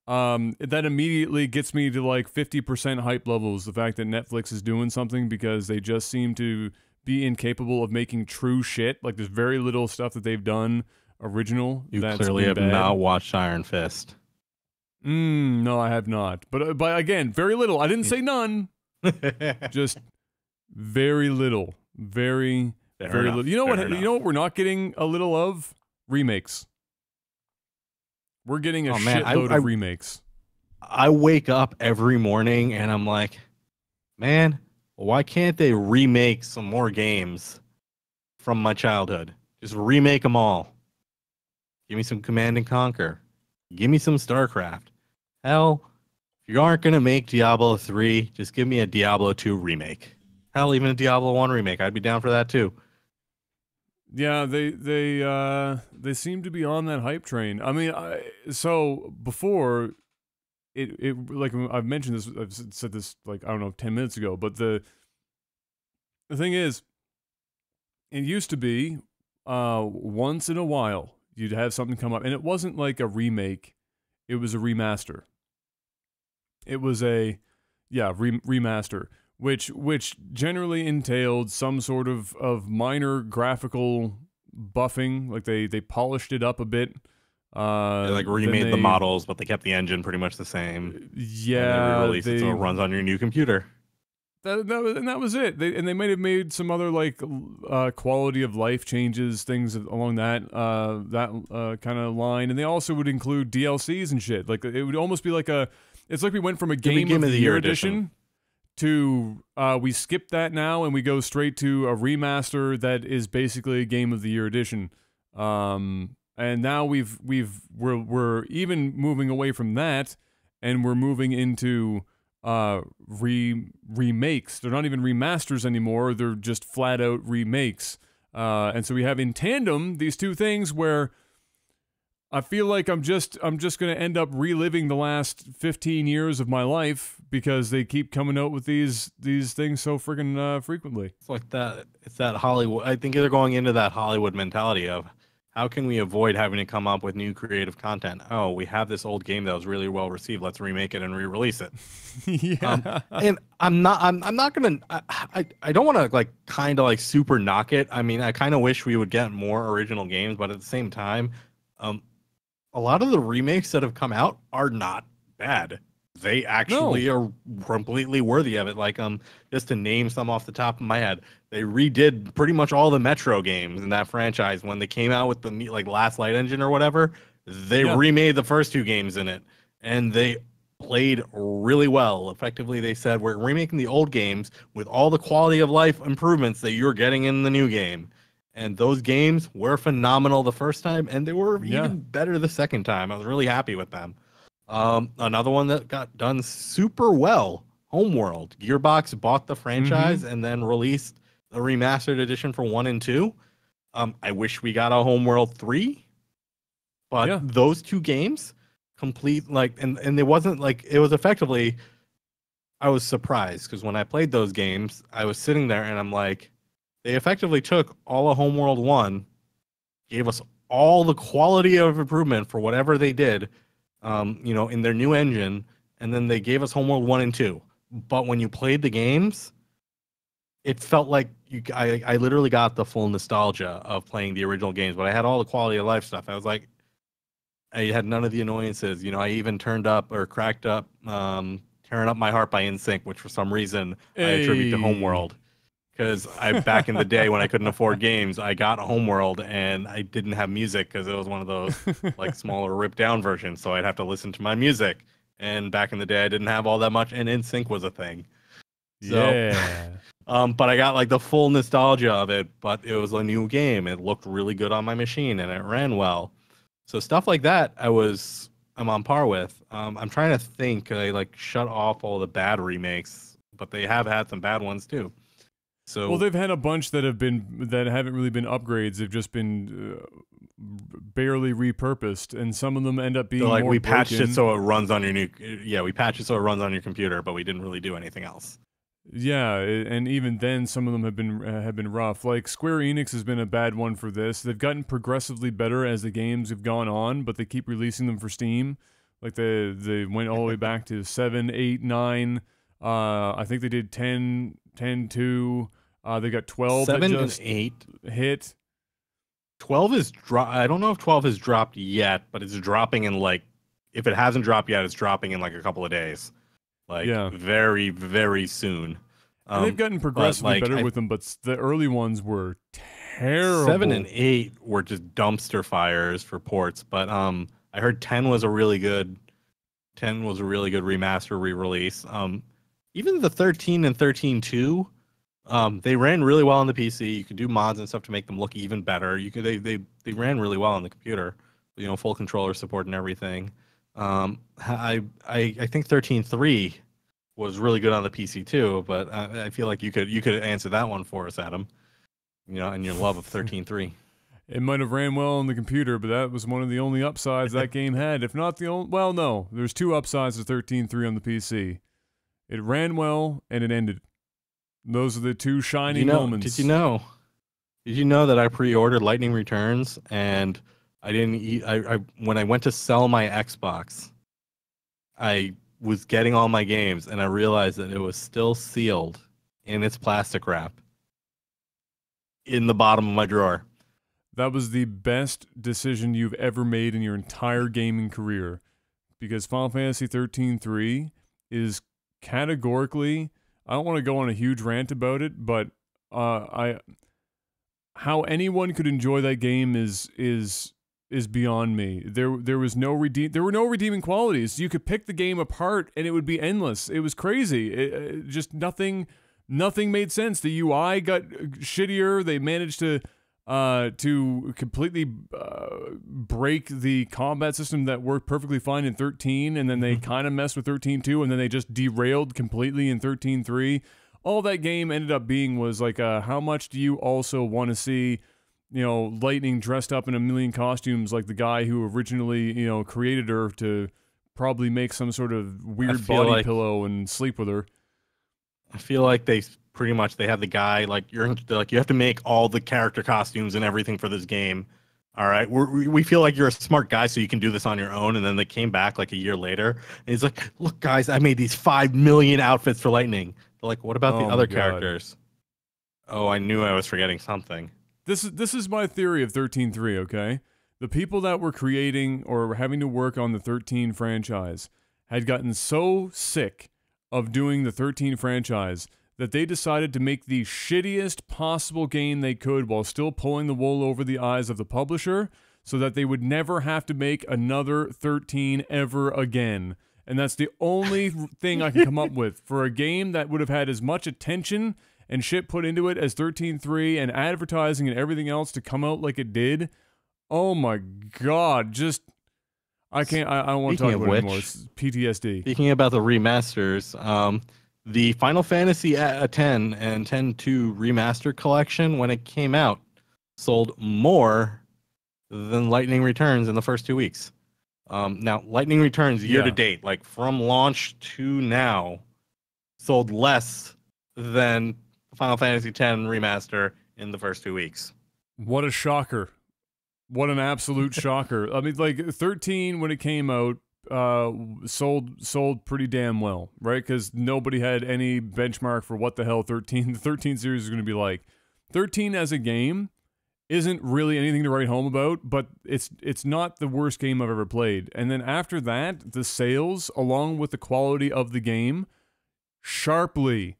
that immediately gets me to like 50% hype levels. The fact that Netflix is doing something, because they just seem to be incapable of making true shit. Like, there's very little stuff that they've done original.
You clearly have not watched Iron Fist.
No, I have not. But again, very little. I didn't say none. Just very little. Very little. You know what? You know what we're not getting a little of? Remakes. We're getting a shitload of remakes.
I wake up every morning and I'm like, man, why can't they remake some more games from my childhood? Just remake them all. Give me some Command and Conquer. Give me some StarCraft. Hell, if you aren't going to make Diablo 3, just give me a Diablo 2 remake. Hell, even a Diablo 1 remake. I'd be down for that too.
Yeah, they seem to be on that hype train. I mean, so before it like I've mentioned this, I've said this like, I don't know, 10 minutes ago, but the thing is, it used to be once in a while you'd have something come up, and it wasn't like a remake, it was a remaster. It was a remaster, which generally entailed some sort of minor graphical buffing. Like they polished it up a bit.
They like remade the models, but they kept the engine pretty much the same.
Yeah,
and they re-released it so it runs on your new computer.
That was it. They might have made some other like quality of life changes, things along that kind of line, and they also would include DLCs and shit. Like it would almost be like it's like we went from a game of the year edition to we skip that now and we go straight to a remaster that is basically a game of the year edition. And now we're even moving away from that, and we're moving into remakes. They're not even remasters anymore. They're just flat out remakes. And so we have in tandem these two things where I feel like I'm just going to end up reliving the last 15 years of my life because they keep coming out with these things so freaking frequently.
It's like that. It's that Hollywood. I think they're going into that Hollywood mentality of how can we avoid having to come up with new creative content? Oh, we have this old game that was really well received. Let's remake it and re-release it.
Yeah.
And I'm not gonna. I don't want to like kind of like super knock it. I mean, I kind of wish we would get more original games, but at the same time, a lot of the remakes that have come out are not bad. They actually are completely worthy of it. Like, just to name some off the top of my head, they redid pretty much all the Metro games in that franchise when they came out with the like Last Light Engine or whatever. They remade the first two games in it, and they played really well. Effectively, they said, we're remaking the old games with all the quality of life improvements that you're getting in the new game. And those games were phenomenal the first time, and they were even better the second time. I was really happy with them. Another one that got done super well, Homeworld. Gearbox bought the franchise and then released a remastered edition for 1 and 2. I wish we got a Homeworld 3, but those two games complete, like, and it wasn't like, it was effectively, I was surprised because when I played those games, I was sitting there and I'm like, they effectively took all of Homeworld 1, gave us all the quality of improvement for whatever they did, in their new engine, and then they gave us Homeworld 1 and 2. But when you played the games, it felt like I literally got the full nostalgia of playing the original games, but I had all the quality of life stuff. I was like, I had none of the annoyances. I even turned up or cracked up Tearing Up My Heart by NSYNC, which for some reason I attribute to Homeworld. Because back in the day when I couldn't afford games, I got a Homeworld and I didn't have music because it was one of those like smaller ripped down versions. So I'd have to listen to my music. And back in the day, I didn't have all that much, and NSYNC was a thing. So, but I got like the full nostalgia of it. But it was a new game. It looked really good on my machine and it ran well. So stuff like that, I'm on par with. I'm trying to think. I like shut off all the bad remakes, but they have had some bad ones too. So,
well, they've had a bunch that haven't really been upgrades. They've just been barely repurposed, and some of them end up being
like
more
we patched
broken.
it so it runs on your new. Yeah, we patched it so it runs on your computer, but we didn't really do anything else.
Yeah, and even then, some of them have been rough. Like Square Enix has been a bad one for this. They've gotten progressively better as the games have gone on, but they keep releasing them for Steam. Like they went all the way back to 7, 8, 9. I think they did 10, 10, 2. They got 12
7
that
and
just
8.
hit.
12 is I don't know if 12 has dropped yet, but it's dropping in like, if it hasn't dropped yet, it's dropping in like a couple of days. Like very, very soon.
And they've gotten progressively
like,
better with them, but the early ones were terrible.
7 and 8 were just dumpster fires for ports, but I heard 10 was a really good remaster re-release. Even the 13 and 13.2, they ran really well on the PC. You could do mods and stuff to make them look even better. They ran really well on the computer, you know, full controller support and everything. I think 13.3 was really good on the PC too, but I feel like you could answer that one for us, Adam. You know, and your love of 13.3.
It might have ran well on the computer, but that was one of the only upsides that game had. If not the only, well, no, there's two upsides to 13.3 on the PC. It ran well and it ended. Those are the two shining moments.
Did you know that I pre-ordered Lightning Returns and I didn't when I went to sell my Xbox, I was getting all my games and I realized that it was still sealed in its plastic wrap in the bottom of my drawer.
That was the best decision you've ever made in your entire gaming career, because Final Fantasy 13.3 is categorically, I don't want to go on a huge rant about it, but how anyone could enjoy that game is beyond me. There were no redeeming qualities. You could pick the game apart and it would be endless. It was crazy. Just nothing made sense. The UI got shittier. They managed to completely break the combat system that worked perfectly fine in 13, and then they kind of messed with 13.2, and then they just derailed completely in 13.3. All that game ended up being was like, how much do you also want to see, you know, Lightning dressed up in a million costumes like the guy who originally, you know, created her to probably make some sort of weird body pillow and sleep with her.
I feel like they have the guy like you have to make all the character costumes and everything for this game. All right, we feel like you're a smart guy, so you can do this on your own. And then they came back like a year later, and he's like, "Look, guys, I made these 5 million outfits for Lightning." They're like, "What about the other characters?" Oh, I knew I was forgetting something.
This is my theory of 13.3. Okay, the people that were creating or having to work on the 13 franchise had gotten so sick of doing the 13 franchise that they decided to make the shittiest possible game they could while still pulling the wool over the eyes of the publisher so that they would never have to make another 13 ever again. And that's the only thing I can come up with for a game that would have had as much attention and shit put into it as 13.3 and advertising and everything else to come out like it did. Oh my God, just... I can't. I don't want to talk about it anymore. It's PTSD.
Speaking about the remasters, the Final Fantasy X and 10.2 remaster collection, when it came out, sold more than Lightning Returns in the first 2 weeks. Now, Lightning Returns year to date, like from launch to now, sold less than Final Fantasy X remaster in the first 2 weeks.
What a shocker. What an absolute shocker. I mean, like, 13, when it came out, sold pretty damn well, right? Because nobody had any benchmark for what the hell the 13 series is going to be like. 13 as a game isn't really anything to write home about, but it's not the worst game I've ever played. And then after that, the sales, along with the quality of the game, sharply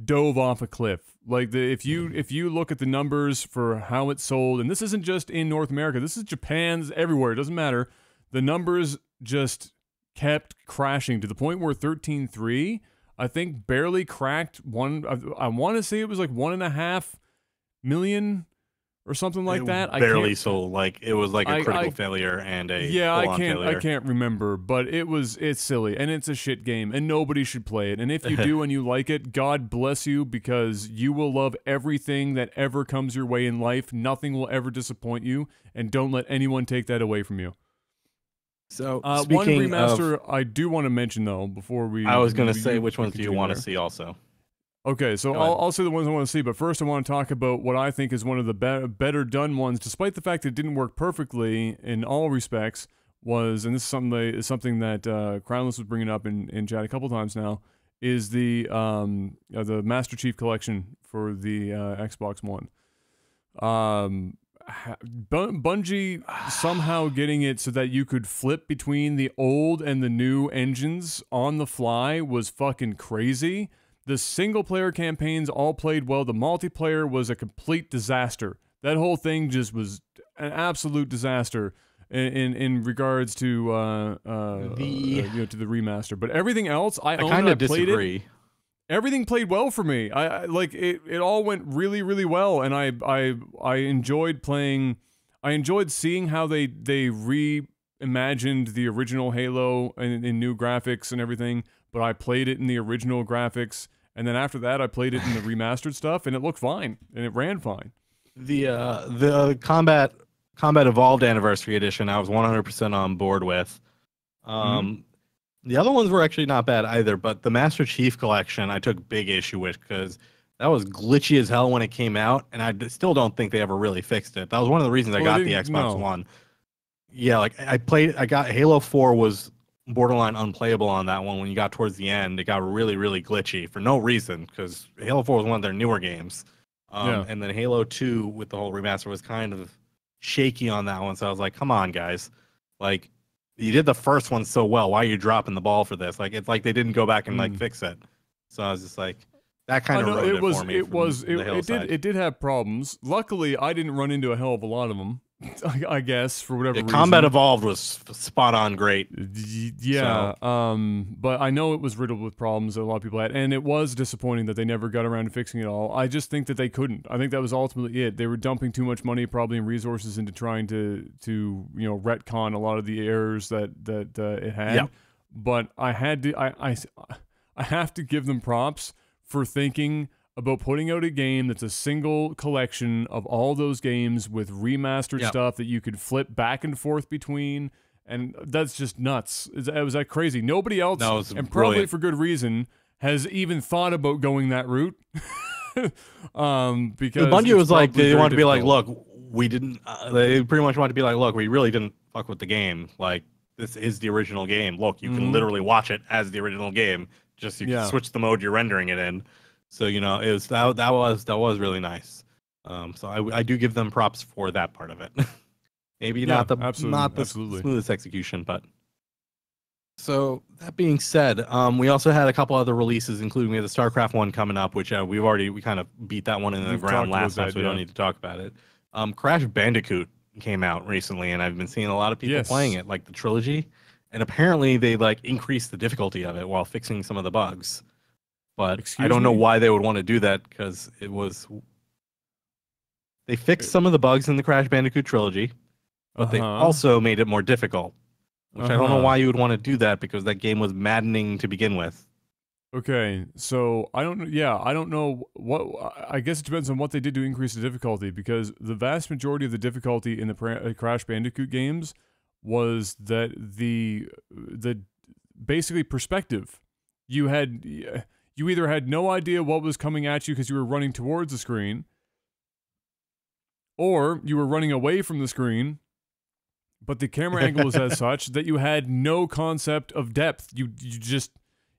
dove off a cliff. Like, if you look at the numbers for how it sold, and this isn't just in North America, this is Japan's everywhere, it doesn't matter, the numbers just kept crashing to the point where 13.3, I think, barely cracked one. I want to say it was like 1.5 million or something like that.
Barely sold. Like, it was like a critical failure and a failure.
I can't remember, but it's silly and it's a shit game and nobody should play it. And if you do and you like it, God bless you, because you will love everything that ever comes your way in life. Nothing will ever disappoint you, and don't let anyone take that away from you.
So
one remaster I do want to mention though before we.
I was going to say, which ones do you want to see also?
Okay, so I'll say the ones I want to see, but first I want to talk about what I think is one of the better done ones, despite the fact that it didn't work perfectly in all respects, was, and this is something that Crownless was bringing up in chat a couple times now, is the Master Chief Collection for the Xbox One. Bungie somehow getting it so that you could flip between the old and the new engines on the fly was fucking crazy. The single-player campaigns all played well. The multiplayer was a complete disaster. That whole thing just was an absolute disaster in regards to to the remaster. But everything else, I kind of
disagree.
Everything played well for me. I like it. It all went really, really well, and I enjoyed playing. I enjoyed seeing how they reimagined the original Halo in new graphics and everything. But I played it in the original graphics, and then after that, I played it in the remastered stuff, and it looked fine, and it ran fine.
The Combat Evolved Anniversary Edition, I was 100% on board with. The other ones were actually not bad either, but the Master Chief Collection, I took big issue with because that was glitchy as hell when it came out, and I still don't think they ever really fixed it. That was one of the reasons I got the Xbox One. Yeah, like I got Halo 4 was borderline unplayable on that one. When you got towards the end, it got really, really glitchy for no reason, because Halo 4 was one of their newer games. And then Halo 2 with the whole remaster was kind of shaky on that one. So I was like, come on, guys. Like, you did the first one so well. Why are you dropping the ball for this? Like, it's like they didn't go back and like fix it. So I was just like, that kind of ruined it for me.
It did have problems. Luckily, I didn't run into a hell of a lot of them. I guess for whatever reason.
Combat Evolved was spot on great.
Yeah, but I know it was riddled with problems that a lot of people had, and it was disappointing that they never got around to fixing it all. I just think that they couldn't. I think that was ultimately it. They were dumping too much money, probably, and resources into trying to retcon a lot of the errors that it had. Yep. But I had to. I have to give them props for thinking about putting out a game that's a single collection of all those games with remastered stuff that you could flip back and forth between, and that's just nuts. It was that crazy. Nobody else, and probably for good reason, has even thought about going that route. Because
Bungie was like, they wanted to be like, look, we didn't. They pretty much wanted to be like, look, we really didn't fuck with the game. Like, this is the original game. Look, you can literally watch it as the original game. Just you can switch the mode you're rendering it in. So, it was that was really nice. So I do give them props for that part of it. Maybe not the smoothest execution, but. So that being said, we also had a couple other releases, including we have the StarCraft one coming up, which we kind of beat that one in the ground last time, so we don't need to talk about it. Crash Bandicoot came out recently, and I've been seeing a lot of people playing it, like the trilogy, and apparently they like increased the difficulty of it while fixing some of the bugs. But I don't know why they would want to do that, because they fixed some of the bugs in the Crash Bandicoot trilogy, but they also made it more difficult, which I don't know why you would want to do that, because that game was maddening to begin with.
Okay, so I don't know what. I guess it depends on what they did to increase the difficulty, because the vast majority of the difficulty in the Crash Bandicoot games was that the basically perspective. You either had no idea what was coming at you because you were running towards the screen, or you were running away from the screen, but the camera angle was as such that you had no concept of depth.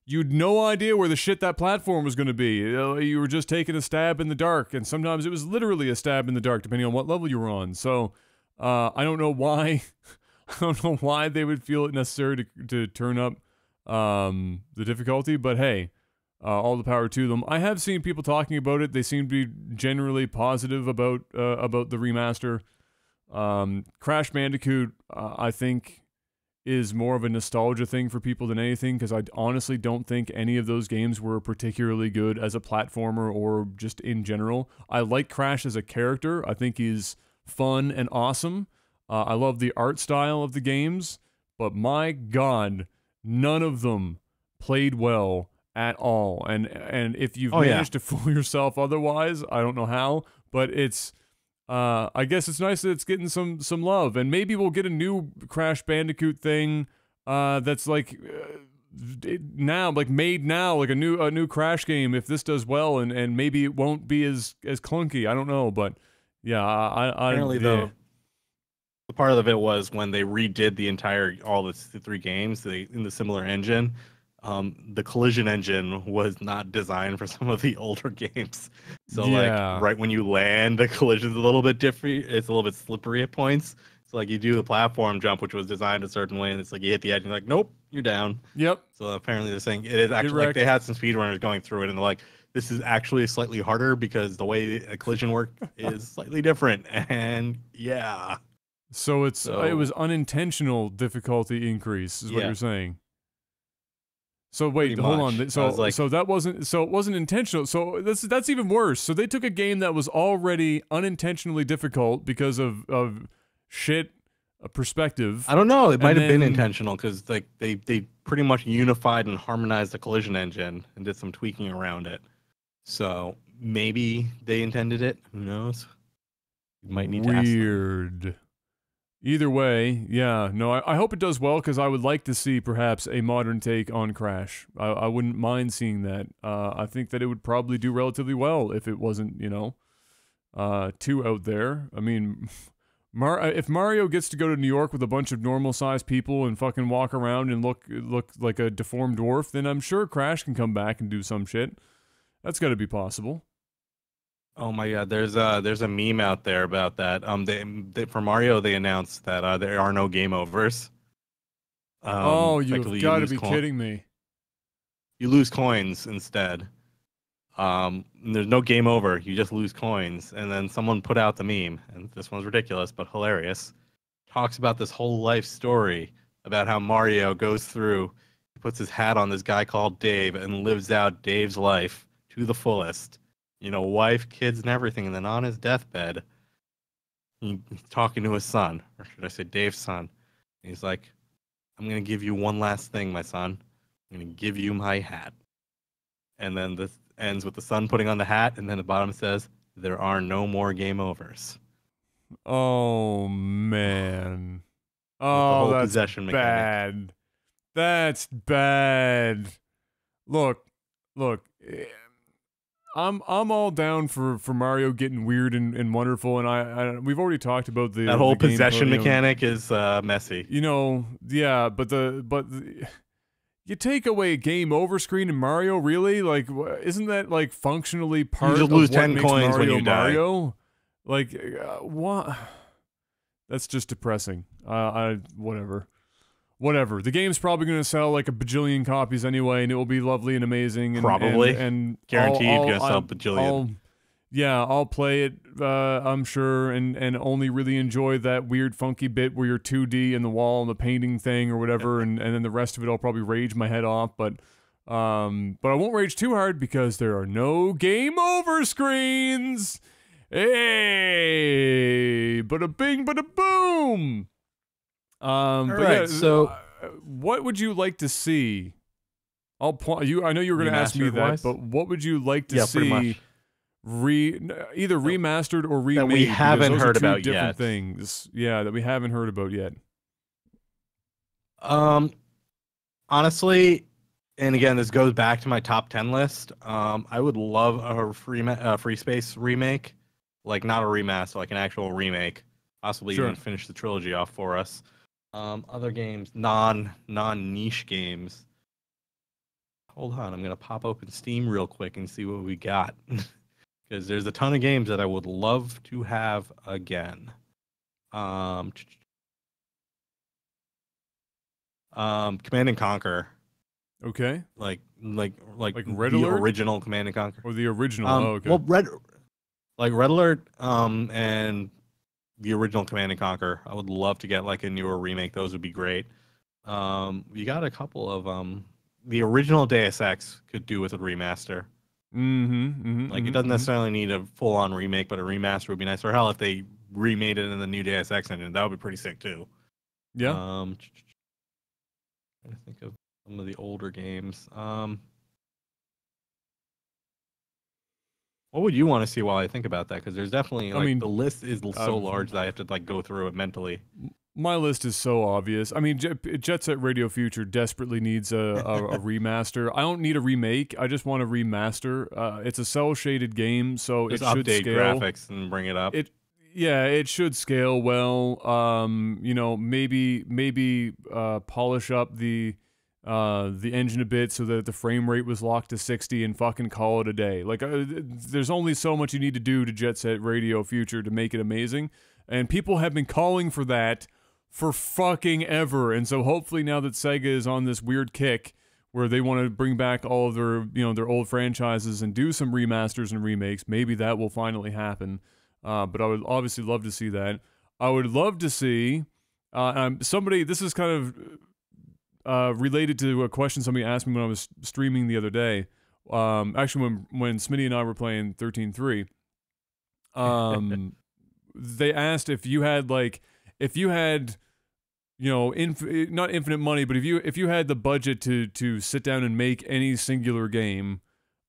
You'd no idea where the shit that platform was going to be. You were just taking a stab in the dark, and sometimes it was literally a stab in the dark, depending on what level you were on. So, I don't know why. I don't know why they would feel it necessary to turn up the difficulty, but hey. All the power to them. I have seen people talking about it. They seem to be generally positive about the remaster. Crash Bandicoot, I think, is more of a nostalgia thing for people than anything, because I honestly don't think any of those games were particularly good as a platformer or just in general. I like Crash as a character. I think he's fun and awesome. I love the art style of the games, but my God, none of them played well at all, and if you've managed to fool yourself otherwise, I don't know how, but it's I guess it's nice that it's getting some love, and maybe we'll get a new Crash Bandicoot thing that's like now, like made now, like a new Crash game, if this does well, and maybe it won't be as clunky. I don't know, but yeah,
Apparently, though, the part of it was when they redid all the 3 games in the similar engine. The collision engine was not designed for some of the older games. So like right when you land, the collision's a little bit different. It's a little bit slippery at points. So like you do the platform jump, which was designed a certain way, and it's like you hit the edge and you're like, nope, you're down.
Yep.
So apparently they're saying it is actually like they had some speedrunners going through it, and they're like, this is actually slightly harder because the way a collision work is slightly different. And yeah.
So it was unintentional difficulty increase, is what you're saying. So wait, hold on. So that wasn't. So it wasn't intentional. So that's even worse. So they took a game that was already unintentionally difficult because of shit perspective.
I don't know. It might have been intentional because like they pretty much unified and harmonized the collision engine and did some tweaking around it. So maybe they intended it. Who knows? You might need to ask them.
Weird. Either way, yeah, no, I hope it does well because I would like to see perhaps a modern take on Crash. I wouldn't mind seeing that. I think that it would probably do relatively well if it wasn't, too out there. I mean, if Mario gets to go to New York with a bunch of normal-sized people and fucking walk around and look like a deformed dwarf, then I'm sure Crash can come back and do some shit. That's got to be possible.
Oh my God, there's a meme out there about that. For Mario, they announced that there are no game overs.
You've got to be kidding me.
You lose coins instead. There's no game over. You just lose coins. And then someone put out the meme, and this one's ridiculous but hilarious. Talks about this whole life story about how Mario goes through, puts his hat on this guy called Dave, and lives out Dave's life to the fullest. Wife, kids, and everything. And then on his deathbed, he's talking to his son, or should I say Dave's son. And he's like, I'm going to give you one last thing, my son. I'm going to give you my hat. And then this ends with the son putting on the hat, and then the bottom says, there are no more game overs.
Oh, man. Oh, that's
possession
bad.
Mechanic.
That's bad. Look. I'm all down for Mario getting weird and wonderful, and we've already talked about that
whole possession mechanic is messy.
Yeah, but you take away game over screen in Mario, really? Like, isn't that like functionally part of what
10
makes
coins
Mario
when you
Mario?
die.
Like, what? That's just depressing. Whatever. The game's probably going to sell like a bajillion copies anyway, and it will be lovely and amazing.
Probably.
And
guaranteed going to sell a bajillion.
I'll play it, I'm sure, and only really enjoy that weird funky bit where you're 2D in the wall and the painting thing or whatever, and then the rest of it I'll probably rage my head off, but I won't rage too hard because there are no game over screens! Hey! Bada bing, bada boom! What would you like to see? I know you were going to ask me that, but what would you like to see either remastered or remade?
That we haven't heard about yet.
Different things, yeah, that we haven't heard about yet.
Honestly, and again, this goes back to my top 10 list. I would love a Free Space remake, like not a remaster, like an actual remake. Possibly even finish the trilogy off for us. Other games, non-niche games. Hold on, I'm gonna pop open Steam real quick and see what we got, because there's a ton of games that I would love to have again. Command and Conquer.
Okay.
Like
Red
the
Alert?
original Command and Conquer.
Or the original. Okay.
Well, Red Alert. And the original Command and Conquer. I would love to get like a newer remake. Those would be great. We got a couple of the original Deus Ex could do with a remaster. It doesn't necessarily need a full-on remake, but a remaster would be nice. Or hell, if they remade it in the new Deus Ex engine, that would be pretty sick too.
Yeah.
Trying to think of some of the older games. What would you want to see while I think about that? Because there's definitely the list is so large that I have to like go through it mentally.
My list is so obvious. I mean, Jet Set Radio Future desperately needs a remaster. I don't need a remake. I just want a remaster. It's a cell-shaded game, so
Just
it should
update
scale.
graphics and bring it up.
Yeah, it should scale well. You know, maybe polish up the engine a bit so that the frame rate was locked to 60 and fucking call it a day. Like, there's only so much you need to do to Jet Set Radio Future to make it amazing, and people have been calling for that for fucking ever. And so hopefully now that Sega is on this weird kick where they want to bring back all of their, you know, their old franchises and do some remasters and remakes, maybe that will finally happen. But I would obviously love to see that. I would love to see somebody, this is kind of related to a question somebody asked me when I was streaming the other day. Actually, when Smitty and I were playing 13.3, they asked if you had you know, not infinite money, but if you had the budget to sit down and make any singular game,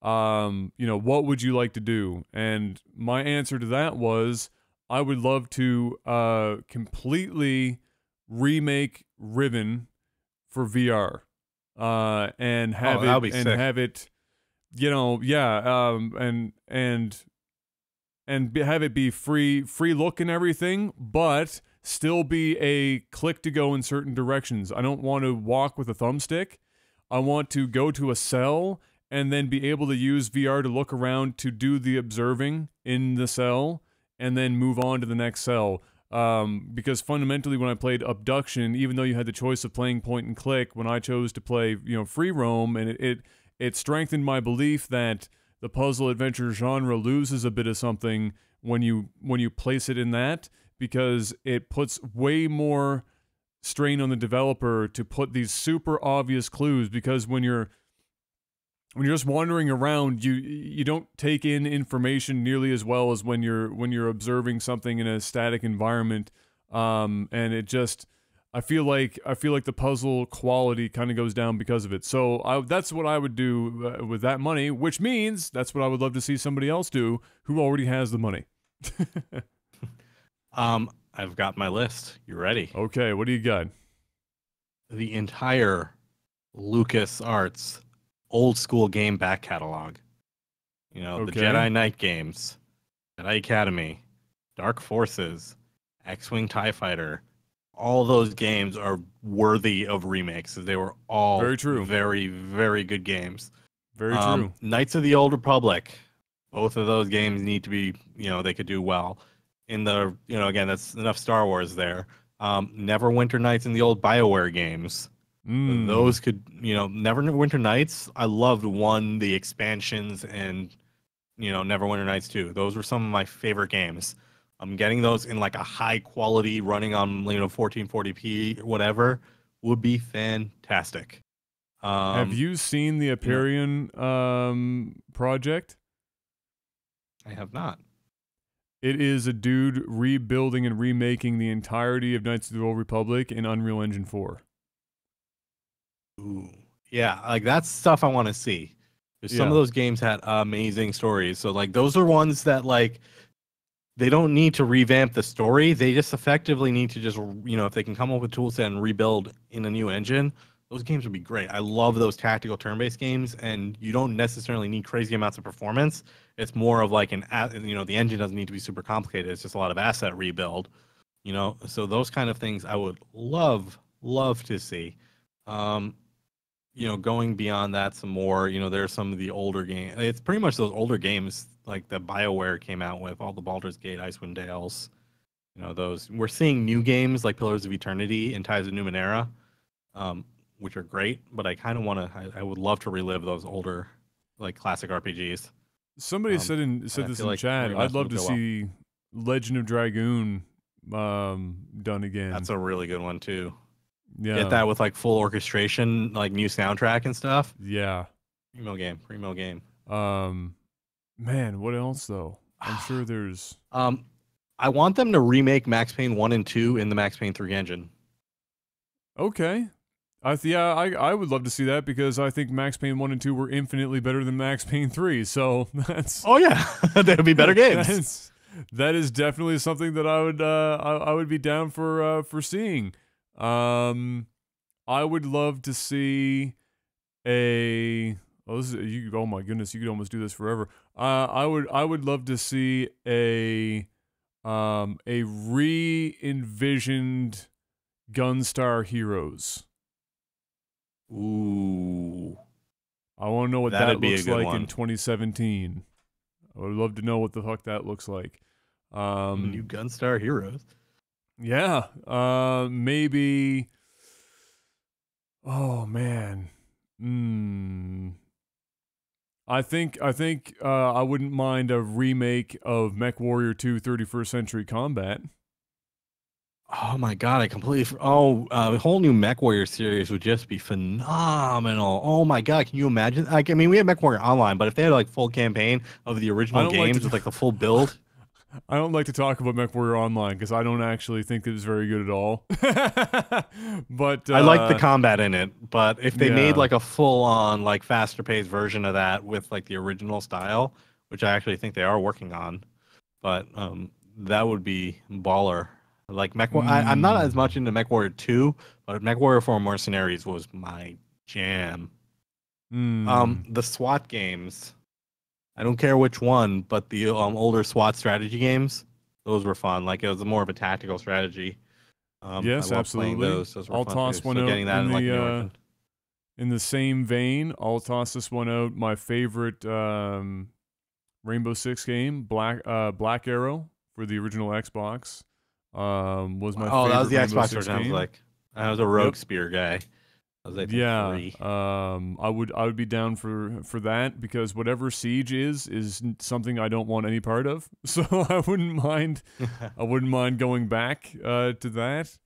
you know, what would you like to do? And my answer to that was, I would love to completely remake Riven for VR, and have have it, you know, yeah, have it be free look and everything, but still be a click to go in certain directions. I don't want to walk with a thumbstick. I want to go to a cell and then be able to use VR to look around to do the observing in the cell and then move on to the next cell. Because fundamentally when I played Abduction, even though you had the choice of playing point and click, when I chose to play, you know, free roam, and it strengthened my belief that the puzzle adventure genre loses a bit of something when you place it in that, because it puts way more strain on the developer to put these super obvious clues, because when you're just wandering around, you don't take in information nearly as well as when you're observing something in a static environment, and it just, I feel like the puzzle quality kind of goes down because of it. So that's what I would do with that money, which means that's what I would love to see somebody else do who already has the money.
I've got my list. You ready?
Okay, what do you got?
The entire LucasArts old school game back catalog. You know, the Jedi Knight games, Jedi Academy, Dark Forces, X-Wing TIE Fighter. All those games are worthy of remakes. They were all
very true,
very, very good games.
Very true.
Knights of the Old Republic. Both of those games need to be, you know, they could do well. In the, you know, again, that's enough Star Wars there. Neverwinter Nights in the old BioWare games. Those could, you know, Neverwinter Nights, I loved the expansions, and, you know, Neverwinter Nights 2. Those were some of my favorite games. I'm getting those in like a high quality running on, you know, 1440p or whatever would be fantastic.
Have you seen the Hyperion project?
I have not.
It is a dude rebuilding and remaking the entirety of Knights of the Old Republic in Unreal Engine 4.
Ooh. Yeah, like that's stuff I want to see. Some of those games had amazing stories. So like those are ones that like they don't need to revamp the story. They just effectively need to just, you know, if they can come up with tool set and rebuild in a new engine, those games would be great. I love those tactical turn-based games, and you don't necessarily need crazy amounts of performance. It's more of like you know, the engine doesn't need to be super complicated. It's just a lot of asset rebuild, you know. So those kind of things I would love to see. You know, going beyond that some more, you know, there's some of the older games. It's pretty much those older games like that BioWare came out with, all the Baldur's Gate, Icewind Dales. You know, those. We're seeing new games like Pillars of Eternity and Ties of Numenera, which are great, but I kind of want to, I would love to relive those older, like, classic RPGs.
Somebody said this in chat, I'd love to see Legend of Dragoon done again.
That's a really good one, too.
Yeah.
Get that with, like, full orchestration, like, new soundtrack and stuff.
Yeah.
Primo game.
Man, what else, though? I'm sure there's...
I want them to remake Max Payne 1 and 2 in the Max Payne 3 engine.
Okay. I would love to see that, because I think Max Payne 1 and 2 were infinitely better than Max Payne 3, so that's...
Oh, yeah. They would be better games.
That is definitely something that I would be down for seeing. I would love to see a oh my goodness, you could almost do this forever. I would love to see a re-envisioned Gunstar Heroes.
Ooh.
I want to know what that looks like
one.
in 2017. I would love to know what the fuck that looks like.
New Gunstar Heroes.
Yeah. Maybe. Oh man. I think I wouldn't mind a remake of MechWarrior 2 31st Century Combat.
Oh my god, I completely. A whole new MechWarrior series would just be phenomenal. Oh my god, can you imagine? Like, I mean, we have MechWarrior Online, but if they had like full campaign of the original games with like the full build.
I don't like to talk about MechWarrior Online because I don't actually think it was very good at all. But
I like the combat in it, but if they made like a full-on, like faster-paced version of that with like the original style, which I actually think they are working on, but that would be baller. Like I'm not as much into MechWarrior 2, but MechWarrior 4 Mercenaries was my jam. The SWAT games. I don't care which one, but the older SWAT strategy games, those were fun. Like, it was more of a tactical strategy.
Yes, absolutely.
Those were
I'll
fun
toss
too.
one
So
out
getting that
in the same vein. I'll toss this one out. My favorite Rainbow Six game, Black Arrow for the original Xbox, was my favorite.
Oh, that was the
Rainbow
Xbox
Six
version.
game.
I was a Rogue Spear guy. I was, I think, 3.
I would be down for that because whatever Siege is something I don't want any part of. So I wouldn't mind going back to that.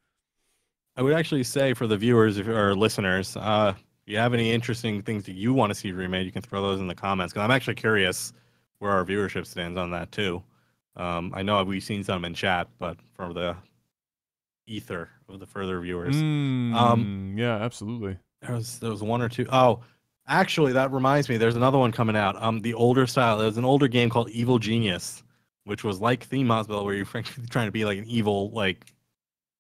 I would actually say for the viewers or listeners, if you have any interesting things that you want to see remade, you can throw those in the comments because I'm actually curious where our viewership stands on that too. I know we've seen some in chat, but for the ether of the further viewers,
yeah, absolutely.
There was one or two. Oh, actually, that reminds me. There's another one coming out. The older style. There's an older game called Evil Genius, which was like Theme Hospital, where you're frankly trying to be like an evil, like,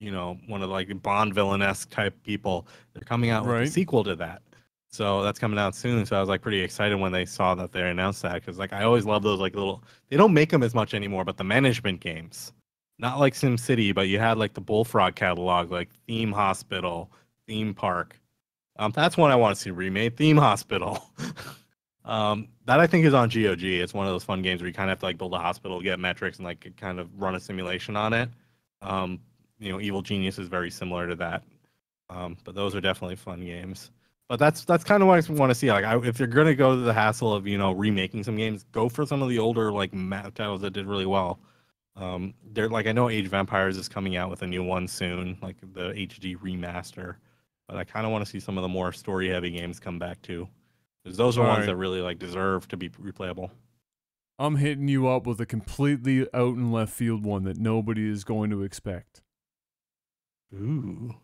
you know, one of like Bond villain-esque type people. They're coming out with a sequel to that. So that's coming out soon. So I was like pretty excited when they saw that they announced that because like I always love those like little. They don't make them as much anymore, but the management games, not like SimCity, but you had like the Bullfrog catalog, like Theme Hospital, Theme Park. That's one I want to see remade. Theme Hospital. That I think is on GOG. It's one of those fun games where you kind of have to like build a hospital, get metrics, and like kind of run a simulation on it. You know, Evil Genius is very similar to that. But those are definitely fun games. But that's kind of what I want to see. Like, if you're gonna go to the hassle of remaking some games, go for some of the older like map titles that did really well. They're like I know Age of Empires is coming out with a new one soon, like the HD remaster. But I kind of want to see some of the more story-heavy games come back too, because those are ones that really like deserve to be replayable.
I'm hitting you up with a completely out and left field one that nobody is going to expect.
Ooh.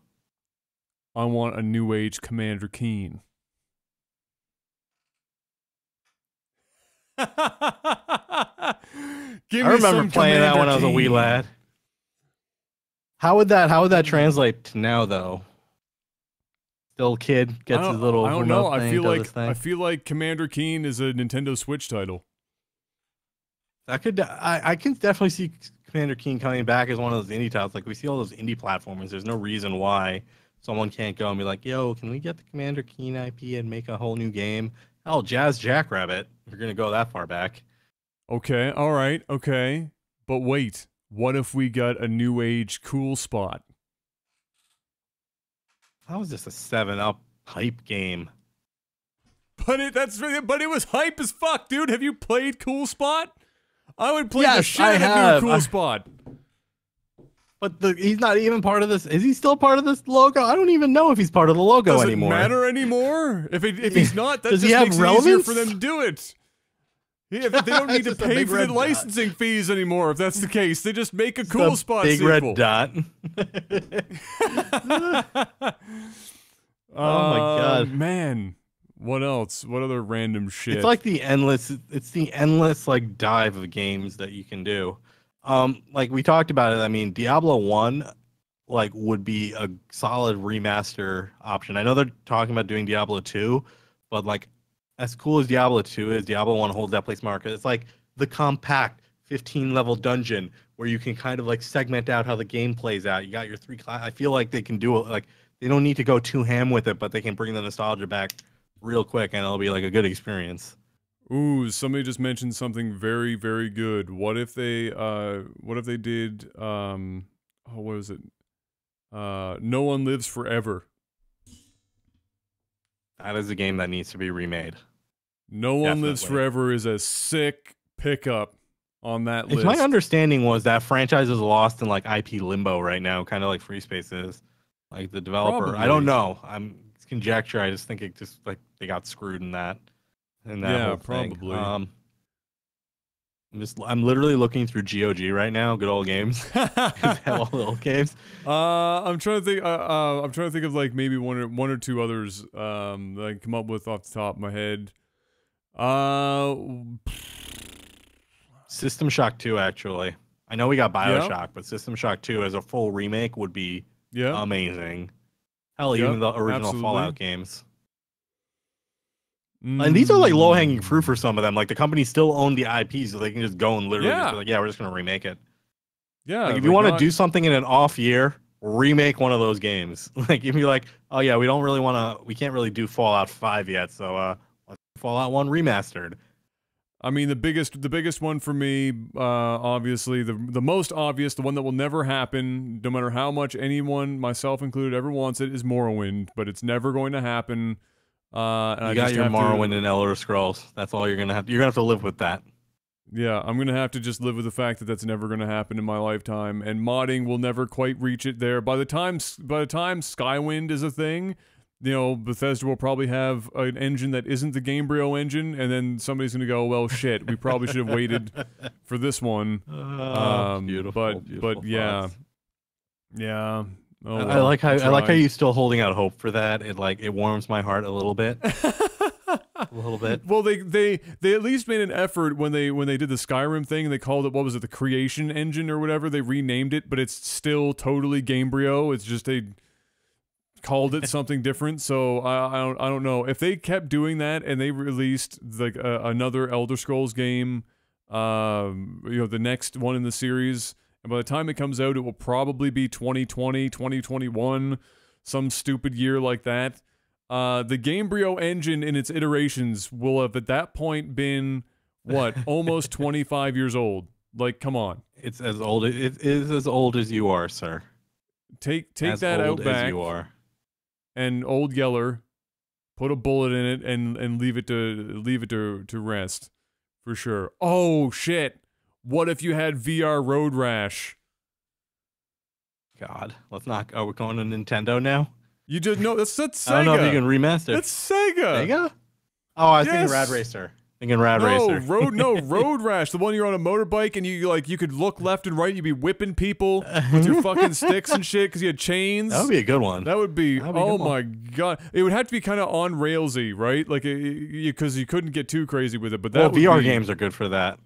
I want a New Age Commander Keen.
I remember playing that when I was a wee lad. How would that translate to now though? Still kid gets his little.
I don't know. I feel like Commander Keen is a Nintendo Switch title.
I can definitely see Commander Keen coming back as one of those indie titles. Like we see all those indie platformers. There's no reason why someone can't go and be like, "Yo, can we get the Commander Keen IP and make a whole new game?" Hell, Jazz Jackrabbit. You're gonna go that far back.
Okay. All right. Okay. But wait. What if we got a New Age Cool Spot?
How is this a 7-up hype game?
But it was hype as fuck, dude. Have you played Cool Spot? I would play the shit out of Cool Spot.
But he's not even part of this. Is he still part of this logo? I don't even know if he's part of the logo anymore.
Does it matter anymore? If he's not, that
just
makes it
relevance?
easier for them to do it. Yeah, they don't need to pay for the licensing fees anymore. If that's the case, they just make a Cool Spot
big
sequel.
Red dot. Oh my god,
man! What else? What other random shit?
It's like the endless. It's the endless like dive of games that you can do. Like we talked about it. I mean, Diablo 1 like would be a solid remaster option. I know they're talking about doing Diablo 2, but like as cool as Diablo 2 is, Diablo 1 holds that place market. It's like the compact 15 level dungeon where you can kind of like segment out how the game plays out. You got your three class. I feel like they can do it. Like they don't need to go too ham with it, but they can bring the nostalgia back real quick, and it'll be like a good experience.
Ooh, somebody just mentioned something very, very good. What if they did, oh, what was it? No One Lives Forever.
That is a game that needs to be remade.
No One Lives Forever is a sick pickup on that list.
My understanding was that franchise is lost in like IP limbo right now, kind of like Free Space is. Like the developer,
Probably.
I don't know. It's conjecture. I just think it just like they got screwed in that.
Yeah,
whole thing.
probably.
I'm literally looking through GOG right now. Good old games. Have all the old games.
I'm trying to think. I'm trying to think of like maybe one or two others that I can come up with off the top of my head.
System Shock 2, actually. I know we got BioShock, but System Shock 2 as a full remake would be amazing. Hell, even the original Fallout games. And these are like low-hanging fruit for some of them. Like the company still own the IP, so they can just go and literally just be like, yeah, we're just gonna remake it.
Yeah.
Like if you want to do something in an off year, remake one of those games. Like if you're like, oh yeah, we can't really do Fallout 5 yet, so let's do Fallout 1 remastered.
I mean, the biggest one for me, obviously, the most obvious, the one that will never happen, no matter how much anyone, myself included, ever wants it, is Morrowind, but it's never going to happen. And
you got your Morrowind and Elder Scrolls. That's all you're gonna have. You're gonna have to live with that.
Yeah, I'm gonna have to just live with the fact that that's never gonna happen in my lifetime, and modding will never quite reach it there. By the time Skywind is a thing, you know, Bethesda will probably have an engine that isn't the Gamebryo engine, and then somebody's gonna go, well, shit, we probably should have waited for this one.
Beautiful,
but yeah. Oh, well,
I like how you're still holding out hope for that. It warms my heart a little bit. A little bit.
Well, they at least made an effort when they did the Skyrim thing, and they called it, what was it, the Creation Engine or whatever. They renamed it, but it's still totally Gamebryo. It's just they called it something different. So I don't know if they kept doing that and they released like another Elder Scrolls game, the next one in the series. And by the time it comes out, it will probably be 2020, 2021, some stupid year like that. The Gamebryo engine in its iterations will have at that point been, what, almost 25 years old. Like, come on.
It's as old. It is as old as you are, sir.
Take that out back.
As you are.
And Old Yeller, put a bullet in it and leave it to rest, for sure. Oh shit. What if you had VR Road Rash?
God, let's not. Are we going to Nintendo now?
You just no. That's Sega.
I don't know if you can remaster.
That's Sega.
Sega? Oh, I was thinking Rad Racer. Racer.
Road Rash. The one you're on a motorbike and you could look left and right. You'd be whipping people with your fucking sticks and shit because you had chains.
That would be a good one.
That would be. Oh my god! It would have to be kind of on railsy, right? Like because you couldn't get too crazy with it. But that
VR games are good for that.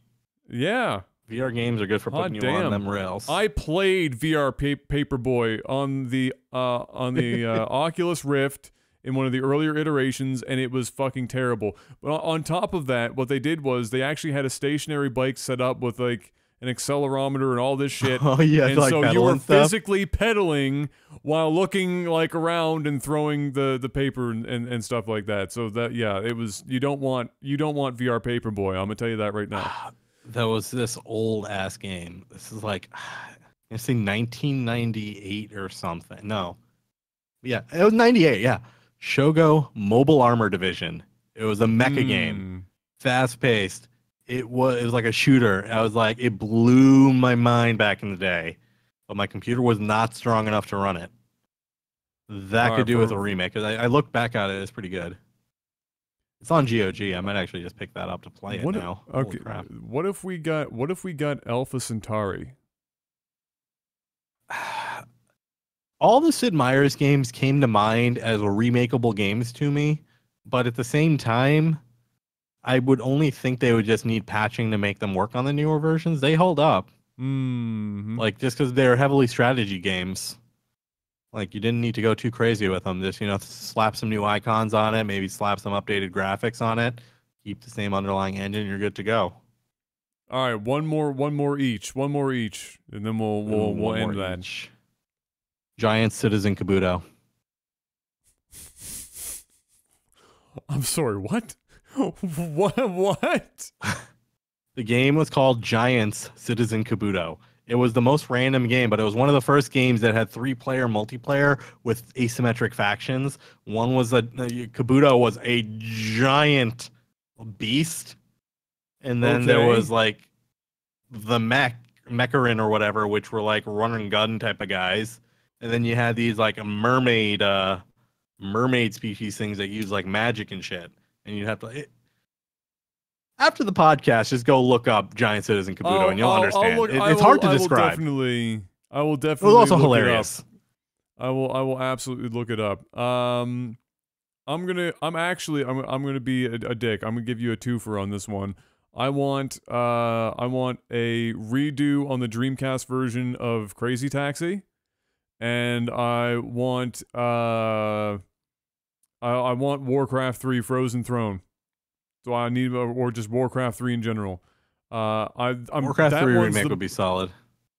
Yeah.
VR games are good for putting you on them rails.
I played VR Paperboy on the Oculus Rift in one of the earlier iterations, and it was fucking terrible. But on top of that, what they did was they actually had a stationary bike set up with like an accelerometer and all this shit.
Oh yeah,
and
like
so you were
stuff.
physically pedaling while looking like around and throwing the paper and stuff like that. So that it was you don't want VR Paperboy. I'm gonna tell you that right now.
There was this old ass game. This is like, I say 1998 or something. No, yeah, it was 98. Yeah, Shogo Mobile Armor Division. It was a mecha game, fast paced. It was like a shooter. I was like, it blew my mind back in the day, but my computer was not strong enough to run it. That could do with a remake. I look back at it, it's pretty good. It's on GOG. I might actually just pick that up to play it now.
Okay.
Crap.
What if we got Alpha Centauri?
All the Sid Meier's games came to mind as remakeable games to me, but at the same time, I would only think they would just need patching to make them work on the newer versions. They hold up. Like, just because they're heavily strategy games. Like, you didn't need to go too crazy with them. Just, slap some new icons on it, maybe slap some updated graphics on it, keep the same underlying engine, you're good to go.
All right, one more each, and then we'll end that.
Each. Giant Citizen Kabuto.
I'm sorry, what? What?
The game was called Giants Citizen Kabuto. It was the most random game, but it was one of the first games that had 3-player multiplayer with asymmetric factions. One was Kabuto was a giant beast, and then there was like the Mecharin or whatever, which were like run and gun type of guys, and then you had these like mermaid species things that use like magic and shit, and you'd have to. After the podcast, just go look up Giant Citizen Kabuto, and you'll understand. It's hard to describe.
I will definitely.
It was also hilarious.
I will absolutely look it up. I'm gonna be a dick. I'm gonna give you a twofer on this one. I want a redo on the Dreamcast version of Crazy Taxi, and I want Warcraft 3 Frozen Throne. So I need, or just Warcraft 3 in general.
Warcraft 3 remake would be solid.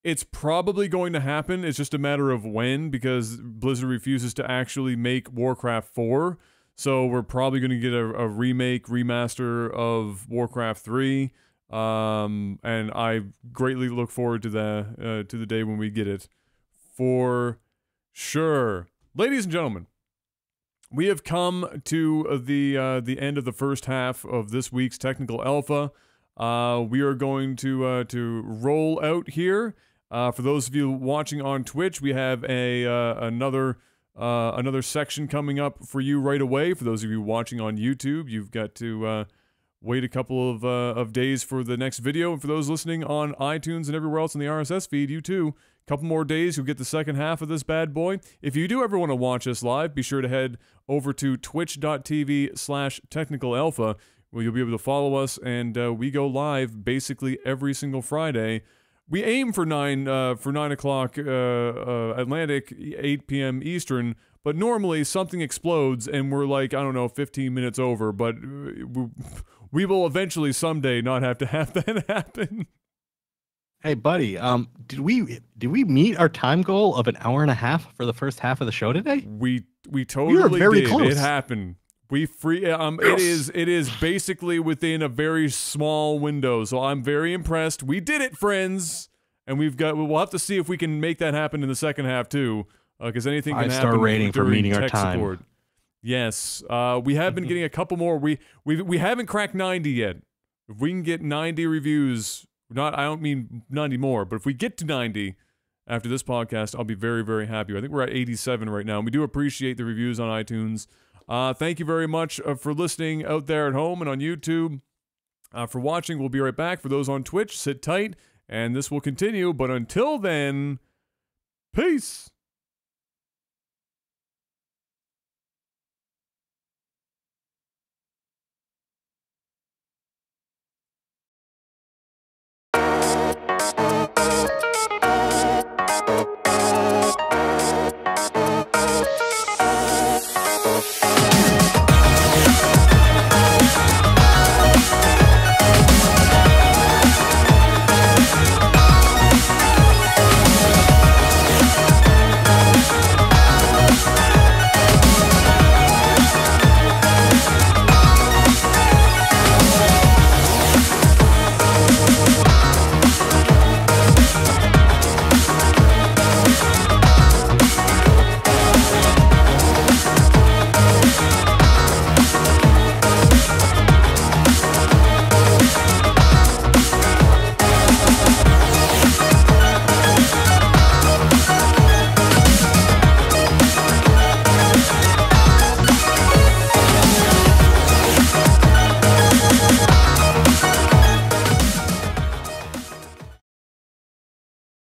It's probably going to happen. It's just a matter of when, because Blizzard refuses to actually make Warcraft 4. So we're probably going to get a remaster of Warcraft 3. And I greatly look forward to the day when we get it, for sure. Ladies and gentlemen, we have come to the end of the first half of this week's Technical Alpha. We are going to roll out here. For those of you watching on Twitch, we have another section coming up for you right away. For those of you watching on YouTube, you've got to wait a couple of days for the next video. And for those listening on iTunes and everywhere else in the RSS feed, you too. Couple more days, you'll get the second half of this bad boy. If you do ever want to watch us live, be sure to head over to twitch.tv/technicalalpha, where you'll be able to follow us, and we go live basically every single Friday. We aim for 9 o'clock Atlantic, 8 p.m. Eastern, but normally something explodes and we're like, I don't know, 15 minutes over, but we will eventually someday not have to have that happen.
Hey, buddy, did we meet our time goal of an hour and a half for the first half of the show today?
We totally
were very
did.
close.
It happened. It is basically within a very small window, so I'm very impressed. We did it, friends, and we'll have to see if we can make that happen in the second half too, because anything can happen.
5-star rating for meeting our time.
Support. Yes, we have been getting a couple more. We haven't cracked 90 yet. If we can get 90 reviews. I don't mean 90 more, but if we get to 90 after this podcast, I'll be very, very happy. I think we're at 87 right now, and we do appreciate the reviews on iTunes. Thank you very much for listening out there at home and on YouTube. For watching, we'll be right back. For those on Twitch, sit tight, and this will continue. But until then, peace.